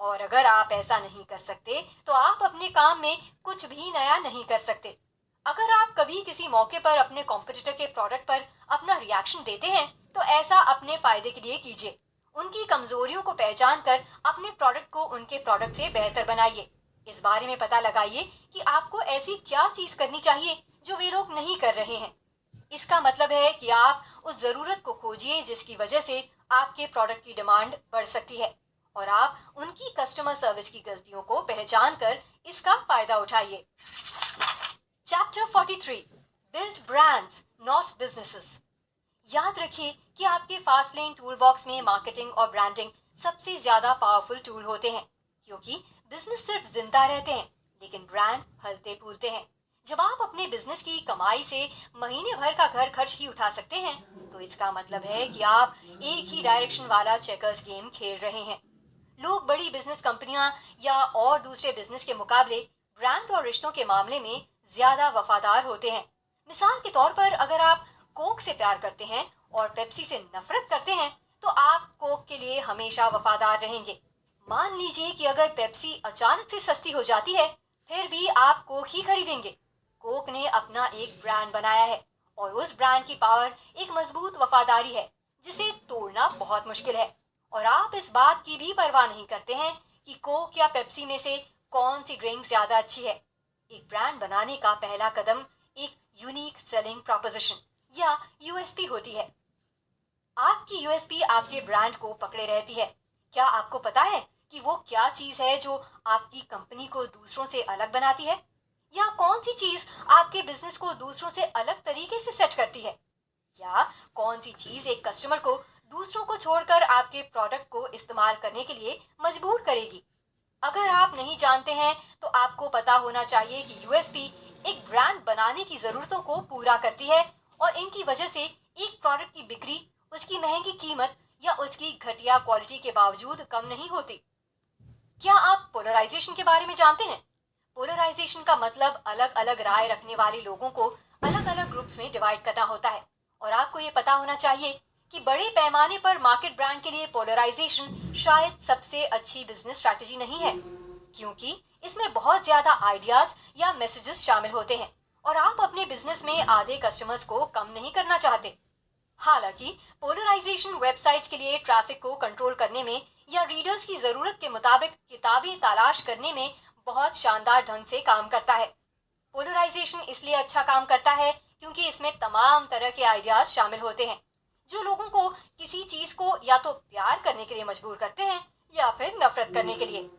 और अगर आप ऐसा नहीं कर सकते तो आप अपने काम में कुछ भी नया नहीं कर सकते। अगर आप कभी किसी मौके पर अपने कॉम्पिटिटर के प्रोडक्ट पर अपना रिएक्शन देते हैं तो ऐसा अपने फायदे के लिए कीजिए। उनकी कमजोरियों को पहचान कर अपने प्रोडक्ट को उनके प्रोडक्ट से बेहतर बनाइए। इस बारे में पता लगाइए कि आपको ऐसी क्या चीज करनी चाहिए जो वे लोग नहीं कर रहे हैं। इसका मतलब है कि आप उस जरूरत को खोजिए जिसकी वजह से आपके प्रोडक्ट की डिमांड बढ़ सकती है, और आप उनकी कस्टमर सर्विस की गलतियों को पहचान कर इसका फायदा उठाइए। Chapter 43, build brands not businesses. याद रखिए कि आपके फास्ट लेन टूल बॉक्स में मार्केटिंग और ब्रांडिंग सबसे ज्यादा पावरफुल टूल होते हैं, क्योंकि बिजनेस सिर्फ जिंदा रहते हैं लेकिन ब्रांड फलते फूलते हैं। जब आप अपने बिजनेस की कमाई से महीने भर का घर खर्च ही उठा सकते हैं तो इसका मतलब है कि आप एक ही डायरेक्शन वाला चेकर्स गेम खेल रहे हैं। लोग बड़ी बिजनेस कंपनियां या और दूसरे बिजनेस के मुकाबले ब्रांड और रिश्तों के मामले में ज्यादा वफादार होते हैं। मिसाल के तौर पर अगर आप कोक से प्यार करते हैं और पेप्सी से नफरत करते हैं तो आप कोक के लिए हमेशा वफादार रहेंगे। मान लीजिए कि अगर पेप्सी अचानक से सस्ती हो जाती है फिर भी आप कोक ही खरीदेंगे। कोक ने अपना एक ब्रांड बनाया है और उस ब्रांड की पावर एक मजबूत वफादारी है जिसे तोड़ना बहुत मुश्किल है, और आप इस बात की भी परवाह नहीं करते हैं कि कोक या पेप्सी में से कौन सी ड्रिंक ज्यादा अच्छी है। एक ब्रांड बनाने का पहला कदम एक यूनिक सेलिंग प्रोपोजिशन या यूएसपी होती है। आपकी यूएसपी आपके ब्रांड को पकड़े रहती है। क्या आपको पता है कि वो क्या चीज है जो आपकी कंपनी को दूसरों से अलग बनाती है, या कौन सी चीज आपके बिजनेस को दूसरों से अलग तरीके से सेट करती है, या कौन सी चीज एक कस्टमर को दूसरों को छोड़कर आपके प्रोडक्ट को इस्तेमाल करने के लिए मजबूर करेगी। अगर आप नहीं जानते हैं तो आपको पता होना चाहिए कि यूएसपी एक ब्रांड बनाने की जरूरतों को पूरा करती है और इनकी वजह से एक प्रोडक्ट की बिक्री, उसकी महंगी कीमत या उसकी घटिया क्वालिटी के बावजूद कम नहीं होती। क्या आप पोलराइजेशन के बारे में जानते हैं? पोलराइजेशन का मतलब अलग अलग राय रखने वाले लोगों को अलग अलग ग्रुप्स में डिवाइड करना होता है। और आपको ये पता होना चाहिए कि बड़े पैमाने पर मार्केट ब्रांड के लिए पोलराइजेशन शायद सबसे अच्छी बिजनेस स्ट्रैटेजी नहीं है, क्योंकि इसमें बहुत ज्यादा आइडियाज या मैसेजेस शामिल होते हैं और आप अपने बिजनेस में आधे कस्टमर्स को कम नहीं करना चाहते। हालांकि पोलराइजेशन वेबसाइट्स के लिए ट्रैफिक को कंट्रोल करने में या रीडर्स की जरूरत के मुताबिक किताबें तलाश करने में बहुत शानदार ढंग से काम करता है। पोलराइजेशन इसलिए अच्छा काम करता है क्योंकि इसमें तमाम तरह के आइडियाज शामिल होते हैं जो लोगों को किसी चीज को या तो प्यार करने के लिए मजबूर करते हैं या फिर नफरत करने के लिए।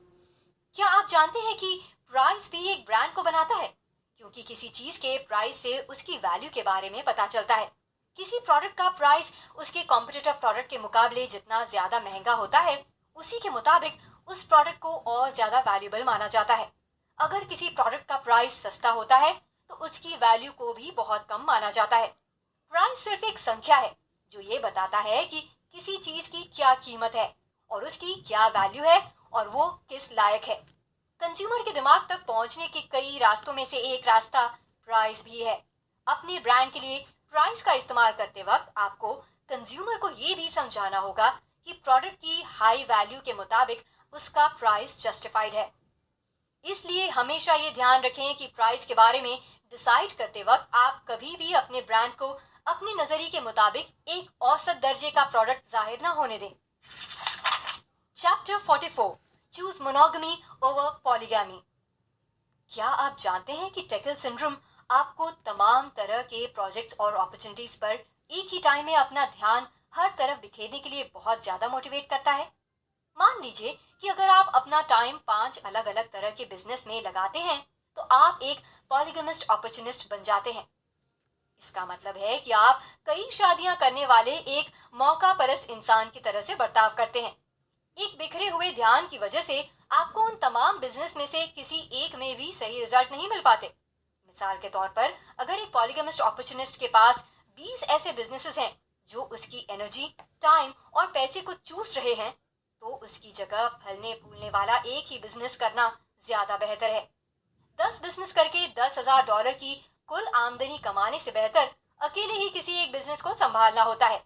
क्या आप जानते हैं कि प्राइस भी एक ब्रांड को बनाता है, क्योंकि किसी चीज के प्राइस से उसकी वैल्यू के बारे में पता चलता है। किसी प्रोडक्ट का प्राइस उसके कॉम्पिटिटिव प्रोडक्ट के मुकाबले जितना ज्यादा महंगा होता है, उसी के मुताबिक उस प्रोडक्ट को और ज्यादा वैल्यूएबल माना जाता है। अगर किसी प्रोडक्ट का प्राइस सस्ता होता है तो उसकी वैल्यू को भी बहुत कम माना जाता है। प्राइस सिर्फ एक संख्या है जो ये बताता है कि किसी चीज की क्या कीमत है और उसकी क्या वैल्यू है और वो किस लायक है। कंज्यूमर के दिमाग तक पहुंचने के कई रास्तों में से एक रास्ता प्राइस भी है। अपने ब्रांड के लिए प्राइस का इस्तेमाल करते वक्त आपको कंज्यूमर को ये भी समझाना होगा कि प्रोडक्ट की हाई वैल्यू के मुताबिक उसका प्राइस जस्टिफाइड है। इसलिए हमेशा ये ध्यान रखें कि प्राइस के बारे में डिसाइड करते वक्त आप कभी भी अपने ब्रांड को अपने नजरिए के मुताबिक एक औसत दर्जे का प्रोडक्ट जाहिर न होने दें। Chapter 44, choose monogamy over polygamy. क्या आप जानते हैं कि टेकल सिंड्रोम आपको तमाम तरह के प्रोजेक्ट्स और अपॉर्चुनिटीज पर एक ही टाइम में अपना ध्यान हर तरफ बिखेरने के लिए बहुत ज्यादा मोटिवेट करता है? मान लीजिए कि अगर आप अपना टाइम 5 अलग अलग तरह के बिजनेस में लगाते हैं तो आप एक पॉलीगमिस्ट अपॉर्चुनिस्ट बन जाते हैं। इसका मतलब है कि आप कई शादियां करने वाले एक मौका परस्त इंसान की तरह से बर्ताव करते हैं। एक बिखरे हुए ध्यान की वजह से आपको उन तमाम बिजनेस में से किसी एक में भी सही रिजल्ट नहीं मिल पाते। मिसाल के तौर पर अगर एक पॉलीगमिस्ट अपॉर्चुनिस्ट के पास 20 ऐसे बिजनेसेस हैं जो उसकी एनर्जी, टाइम और पैसे को चूस रहे हैं, तो उसकी जगह फलने फूलने वाला एक ही बिजनेस करना ज्यादा बेहतर है। 10 बिजनेस करके $10,000 की कुल आमदनी कमाने से बेहतर अकेले ही किसी एक बिजनेस को संभालना होता है।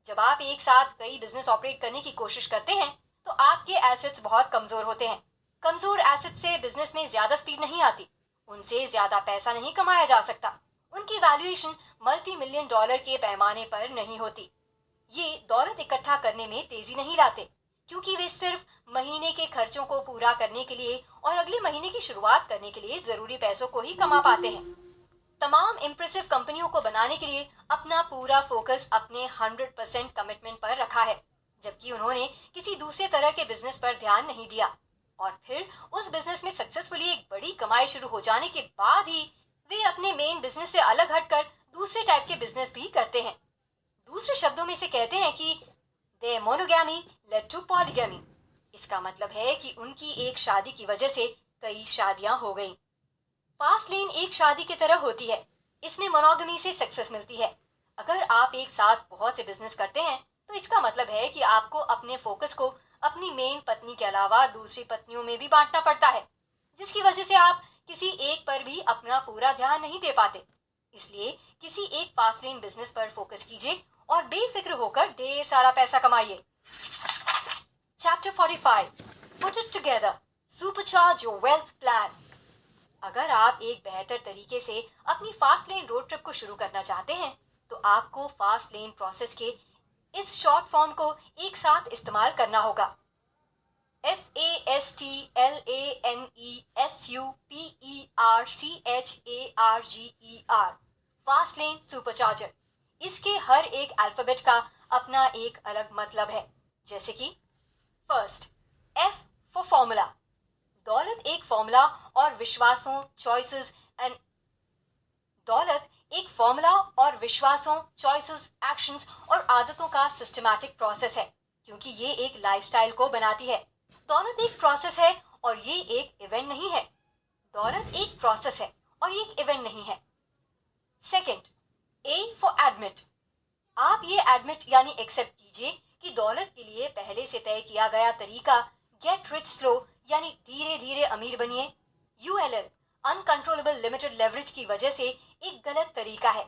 जब आप एक साथ कई बिजनेस ऑपरेट करने की कोशिश करते हैं तो आपके एसेट्स बहुत कमजोर होते हैं। कमजोर एसेट से बिजनेस में ज्यादा स्पीड नहीं आती, उनसे ज्यादा पैसा नहीं कमाया जा सकता, उनकी वैल्यूएशन $multi-million के पैमाने पर नहीं होती। ये दौलत इकट्ठा करने में तेजी नहीं लाते, क्योंकि वे सिर्फ महीने के खर्चों को पूरा करने के लिए और अगले महीने की शुरुआत करने के लिए जरूरी पैसों को ही कमा पाते हैं। तमाम इम्प्रेसिव कंपनियों को बनाने के लिए अपना पूरा फोकस अपने 100% कमिटमेंट पर रखा है, जबकि उन्होंने किसी दूसरे तरह के बिजनेस पर ध्यान नहीं दिया। और फिर उस बिजनेस में सक्सेसफुली एक बड़ी कमाई शुरू हो जाने के बाद ही वे अपने मेन बिजनेस से अलग हटकर दूसरे टाइप के बिजनेस भी करते हैं। दूसरे शब्दों में से कहते हैं कि their monogamy led to polygamy। इसका मतलब है कि उनकी एक शादी की वजह से कई शादियां हो गईं। फास्ट लेन एक शादी की तरह होती है, इसमें मोनोगमी से सक्सेस मिलती है। अगर आप एक साथ बहुत से बिजनेस करते हैं तो इसका मतलब है कि आपको अपने फोकस को अपनी मेन पत्नी के अलावा दूसरी पत्नियों में भी बांटना पड़ता है, जिसकी वजह से आप किसी एक पर भी अपना पूरा ध्यान नहीं दे पाते। इसलिए किसी एक फास्ट लेन बिजनेस पर फोकस कीजिए और बेफिक्र होकर ढेर सारा पैसा कमाइए। Chapter 45, Put it together, supercharge your wealth plan। अगर आप एक बेहतर तरीके से अपनी फास्ट लेन रोड ट्रिप को शुरू करना चाहते हैं तो आपको फास्ट लेन प्रोसेस के इस शॉर्ट फॉर्म को एक साथ इस्तेमाल करना होगा। FASTLANESUPERCHARGER, fast lane supercharger. इसके हर एक अल्फाबेट का अपना एक अलग मतलब है, जैसे कि फर्स्ट, F फॉर फॉर्मूला। दौलत एक फॉर्मूला और विश्वासों, चॉइसेस एक्शंस और आदतों का सिस्टमैटिक प्रोसेस है, क्योंकि ये एक लाइफस्टाइल को बनाती है। दौलत एक प्रोसेस है और ये एक इवेंट नहीं है। दौलत एक प्रोसेस है और ये एक इवेंट नहीं है। Second, A for admit. आप ये एडमिट यानी एक्सेप्ट कीजिए कि दौलत के लिए पहले से तय किया गया तरीका गेट रिच स्लो यानी धीरे धीरे अमीर बनिए, यूएलएल अनकंट्रोलेबल लिमिटेड लेवरेज की वजह से एक गलत तरीका है।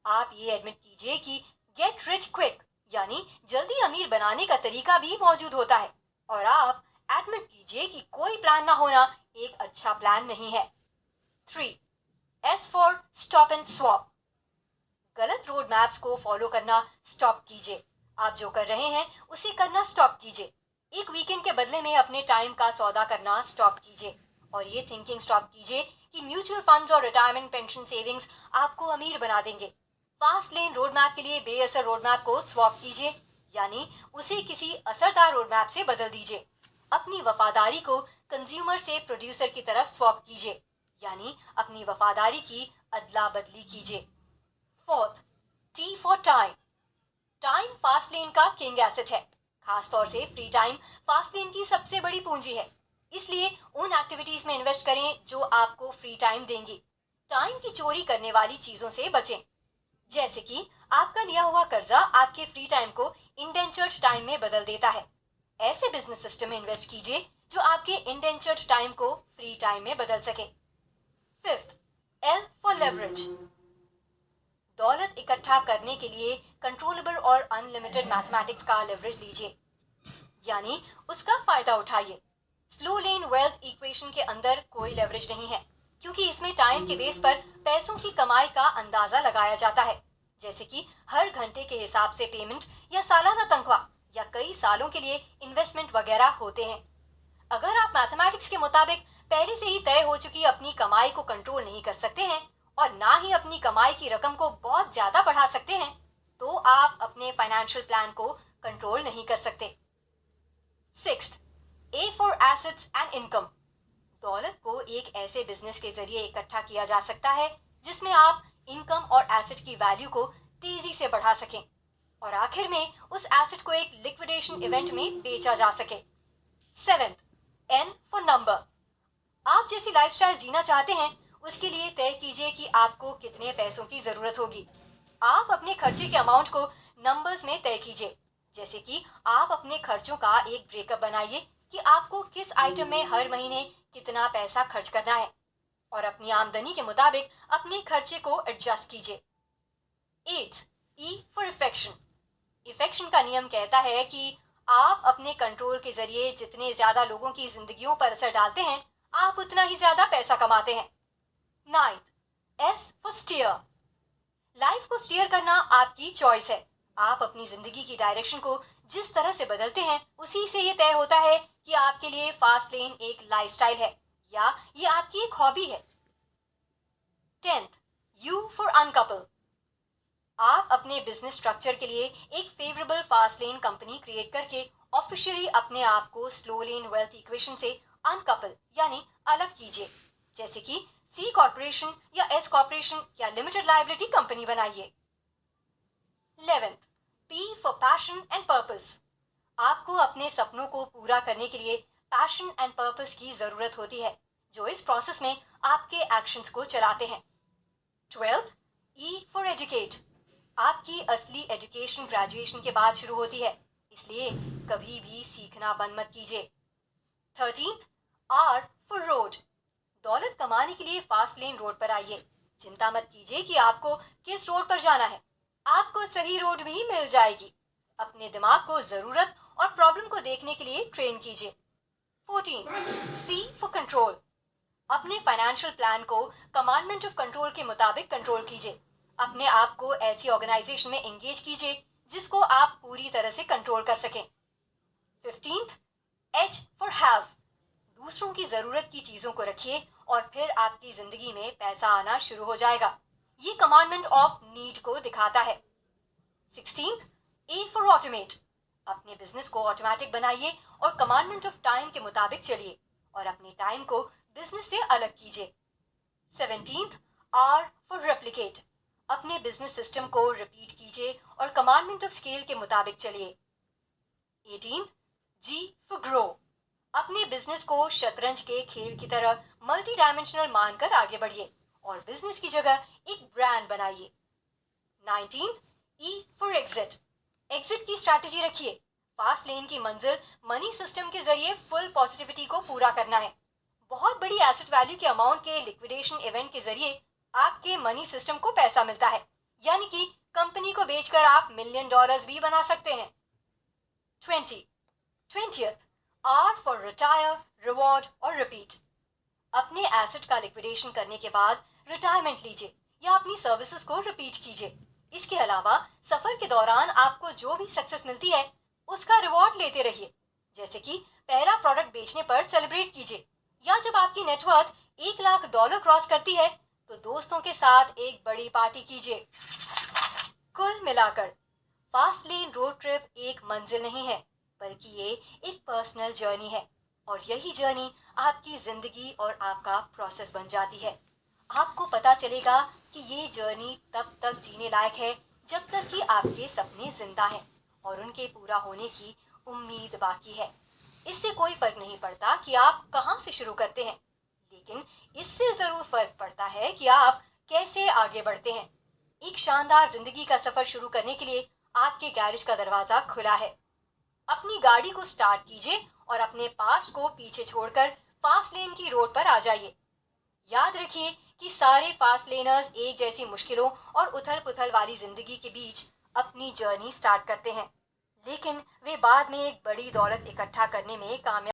आप ये एडमिट कीजिए कि गेट रिच क्विक यानी जल्दी अमीर बनाने का तरीका भी मौजूद होता है, और आप एडमिट कीजिए कि कोई प्लान ना होना एक अच्छा प्लान नहीं है। 3. S for stop and swap. गलत रोड मैप्स को फॉलो करना स्टॉप कीजिए। आप जो कर रहे हैं उसे करना स्टॉप कीजिए। एक वीकेंड के बदले में अपने टाइम का सौदा करना स्टॉप कीजिए, और ये थिंकिंग स्टॉप कीजिए कि म्यूचुअल फंड्स और रिटायरमेंट पेंशन सेविंग्स आपको अमीर बना देंगे। फास्ट लेन रोड मैप के लिए बेअसर रोड मैप को स्वॉप कीजिए, यानी उसे किसी असरदार रोड मैप से बदल दीजिए। अपनी वफादारी को कंज्यूमर से प्रोड्यूसर की तरफ स्वॉप कीजिए, यानी अपनी वफादारी की अदला बदली कीजिए। 4. T for time. Time fast lane का किंग एसेट है। खासतौर से फ्री टाइम फास्ट लेन की सबसे बड़ी पूंजी है, इसलिए उन एक्टिविटीज में इन्वेस्ट करें जो आपको फ्री टाइम देंगी। टाइम की चोरी करने वाली चीजों से बचें, जैसे कि आपका लिया हुआ कर्जा आपके फ्री टाइम को इंडेंचर्ड टाइम में बदल देता है। ऐसे बिजनेस सिस्टम में इन्वेस्ट कीजिए जो आपके इंडेंचर्ड टाइम को फ्री टाइम में बदल सके। 5. L for leverage. दौलत इकट्ठा करने के लिए कंट्रोलेबल और अनलिमिटेड मैथमेटिक्स का लेवरेज लीजिए, यानी उसका फायदा उठाइए। स्लो लेन वेल्थ इक्वेशन के अंदर कोई लेवरेज नहीं है, क्योंकि इसमें टाइम के बेस पर पैसों की कमाई का अंदाजा लगाया जाता है, जैसे कि हर घंटे के हिसाब से पेमेंट या सालाना तनख्वाह या कई सालों के लिए इन्वेस्टमेंट वगैरह होते हैं। अगर आप मैथमेटिक्स के मुताबिक पहले से ही तय हो चुकी अपनी कमाई को कंट्रोल नहीं कर सकते हैं और ना ही अपनी कमाई की रकम को बहुत ज्यादा बढ़ा सकते हैं, तो आप अपने फाइनेंशियल प्लान को कंट्रोल नहीं कर सकते। 6. A for assets and income. दौलत को एक ऐसे बिजनेस के जरिए इकट्ठा किया जा सकता है जिसमें आप इनकम और एसेट की वैल्यू को तेजी से बढ़ा सकें और आखिर में उस एसेट को एक लिक्विडेशन इवेंट में बेचा जा सके। 7. N for number. आप जैसी लाइफस्टाइल जीना चाहते हैं उसके लिए तय कीजिए कि आपको कितने पैसों की जरूरत होगी। आप अपने खर्चे के अमाउंट को नंबर्स में तय कीजिए, जैसे कि आप अपने खर्चों का एक ब्रेकअप बनाइए कि आपको किस आइटम में हर महीने कितना पैसा खर्च करना है, और अपनी आमदनी के मुताबिक अपने खर्चे को एडजस्ट कीजिए। 8. E for इफेक्शन। इफेक्शन का नियम कहता है कि आप अपने कंट्रोल के जरिए जितने ज्यादा लोगों की जिंदगियों पर असर डालते हैं, आप उतना ही ज्यादा पैसा कमाते हैं। 9. S for steer. लाइफ को स्टीयर करना आपकी चॉइस है। आप अपनी जिंदगी की डायरेक्शन को जिस तरह से बदलते हैं उसी से ये तय होता है कि आपके लिए फास्ट लेन एक लाइफस्टाइल है या ये आपकी एक हॉबी है। 10th U for अनकपल। आप अपने बिजनेस स्ट्रक्चर के लिए एक favourable fast lane company create करके ऑफिशियली अपने आप को स्लो लेन वेल्थ इक्वेशन से अनकपल यानी अलग कीजिए, जैसे कि C कॉर्पोरेशन या S कॉर्पोरेशन या लिमिटेड लायबिलिटी कंपनी बनाइए। 11th P for passion and purpose. आपको अपने सपनों को पूरा करने के लिए पैशन एंड पर्पस की जरूरत होती है, जो इस प्रोसेस में आपके एक्शंस को चलाते हैं। 12th E for educate. आपकी असली एजुकेशन ग्रेजुएशन के बाद शुरू होती है, इसलिए कभी भी सीखना बंद मत कीजिए। 13th R for road. दौलत कमाने के लिए फास्ट लेन रोड पर आइए। चिंता मत कीजिए कि आपको किस रोड पर जाना है, आपको सही रोड भी मिल जाएगी। अपने दिमाग को जरूरत और प्रॉब्लम को देखने के लिए ट्रेन कीजिए। 14th C for control. अपने फाइनेंशियल प्लान को कमांडमेंट ऑफ कंट्रोल के मुताबिक कंट्रोल कीजिए। अपने आप को ऐसी ऑर्गेनाइजेशन में एंगेज कीजिए जिसको आप पूरी तरह से कंट्रोल कर सकें। 15th H for have. दूसरों की जरूरत की चीजों को रखिए और फिर आपकी जिंदगी में पैसा आना शुरू हो जाएगा। ये कमांडमेंट ऑफ नीड को दिखाता है। 16th A for automate. अपने बिजनेस को ऑटोमेटिक बनाइए और कमांडमेंट ऑफ टाइम के मुताबिक चलिए और अपने टाइम को बिजनेस से अलग कीजिए। 17th R for replicate. अपने बिजनेस सिस्टम को रिपीट कीजिए और कमांडमेंट ऑफ स्केल के मुताबिक चलिए। 18th G for grow. अपने बिजनेस को शतरंज के खेल की तरह मल्टी डायमेंशनल मानकर आगे बढ़िए और बिजनेस की जगह एक ब्रांड बनाइए। 19th E for exit. Exit की स्ट्रैटेजी रखिए। फास्ट लेन की मंजिल मनी सिस्टम के जरिए फुल पॉजिटिविटी को पूरा करना है। बहुत बड़ी एसेट वैल्यू के अमाउंट के लिक्विडेशन इवेंट के जरिए आपके मनी सिस्टम को पैसा मिलता है, यानी कि कंपनी को बेचकर आप $1,000,000 भी बना सकते हैं। 20th R for retire, reward और repeat। अपने एसेट का लिक्विडेशन करने के बाद रिटायरमेंट लीजिए या अपनी सर्विसेज को रिपीट कीजिए। इसके अलावा सफर के दौरान आपको जो भी सक्सेस मिलती है उसका रिवॉर्ड लेते रहिए, जैसे कि पहला प्रोडक्ट बेचने पर सेलिब्रेट कीजिए, या जब आपकी नेटवर्थ $1,00,000 क्रॉस करती है तो दोस्तों के साथ एक बड़ी पार्टी कीजिए। कुल मिलाकर फास्ट लेन रोड ट्रिप एक मंजिल नहीं है, बल्कि ये एक पर्सनल जर्नी है, और यही जर्नी आपकी जिंदगी और आपका प्रोसेस बन जाती है। आपको पता चलेगा कि ये जर्नी तब तक जीने लायक है जब तक कि आपके सपने जिंदा हैं और उनके पूरा होने की उम्मीद बाकी है। इससे कोई फर्क नहीं पड़ता कि आप कहाँ से शुरू करते हैं, लेकिन इससे जरूर फर्क पड़ता है कि आप कैसे आगे बढ़ते हैं। एक शानदार जिंदगी का सफर शुरू करने के लिए आपके गैरेज का दरवाजा खुला है। अपनी गाड़ी को स्टार्ट कीजिए और अपने पास्ट को पीछे छोड़कर फास्ट लेन की रोड पर आ जाइए। याद रखिए कि सारे फास्ट लेनर्स एक जैसी मुश्किलों और उथल पुथल वाली जिंदगी के बीच अपनी जर्नी स्टार्ट करते हैं, लेकिन वे बाद में एक बड़ी दौलत इकट्ठा करने में कामयाब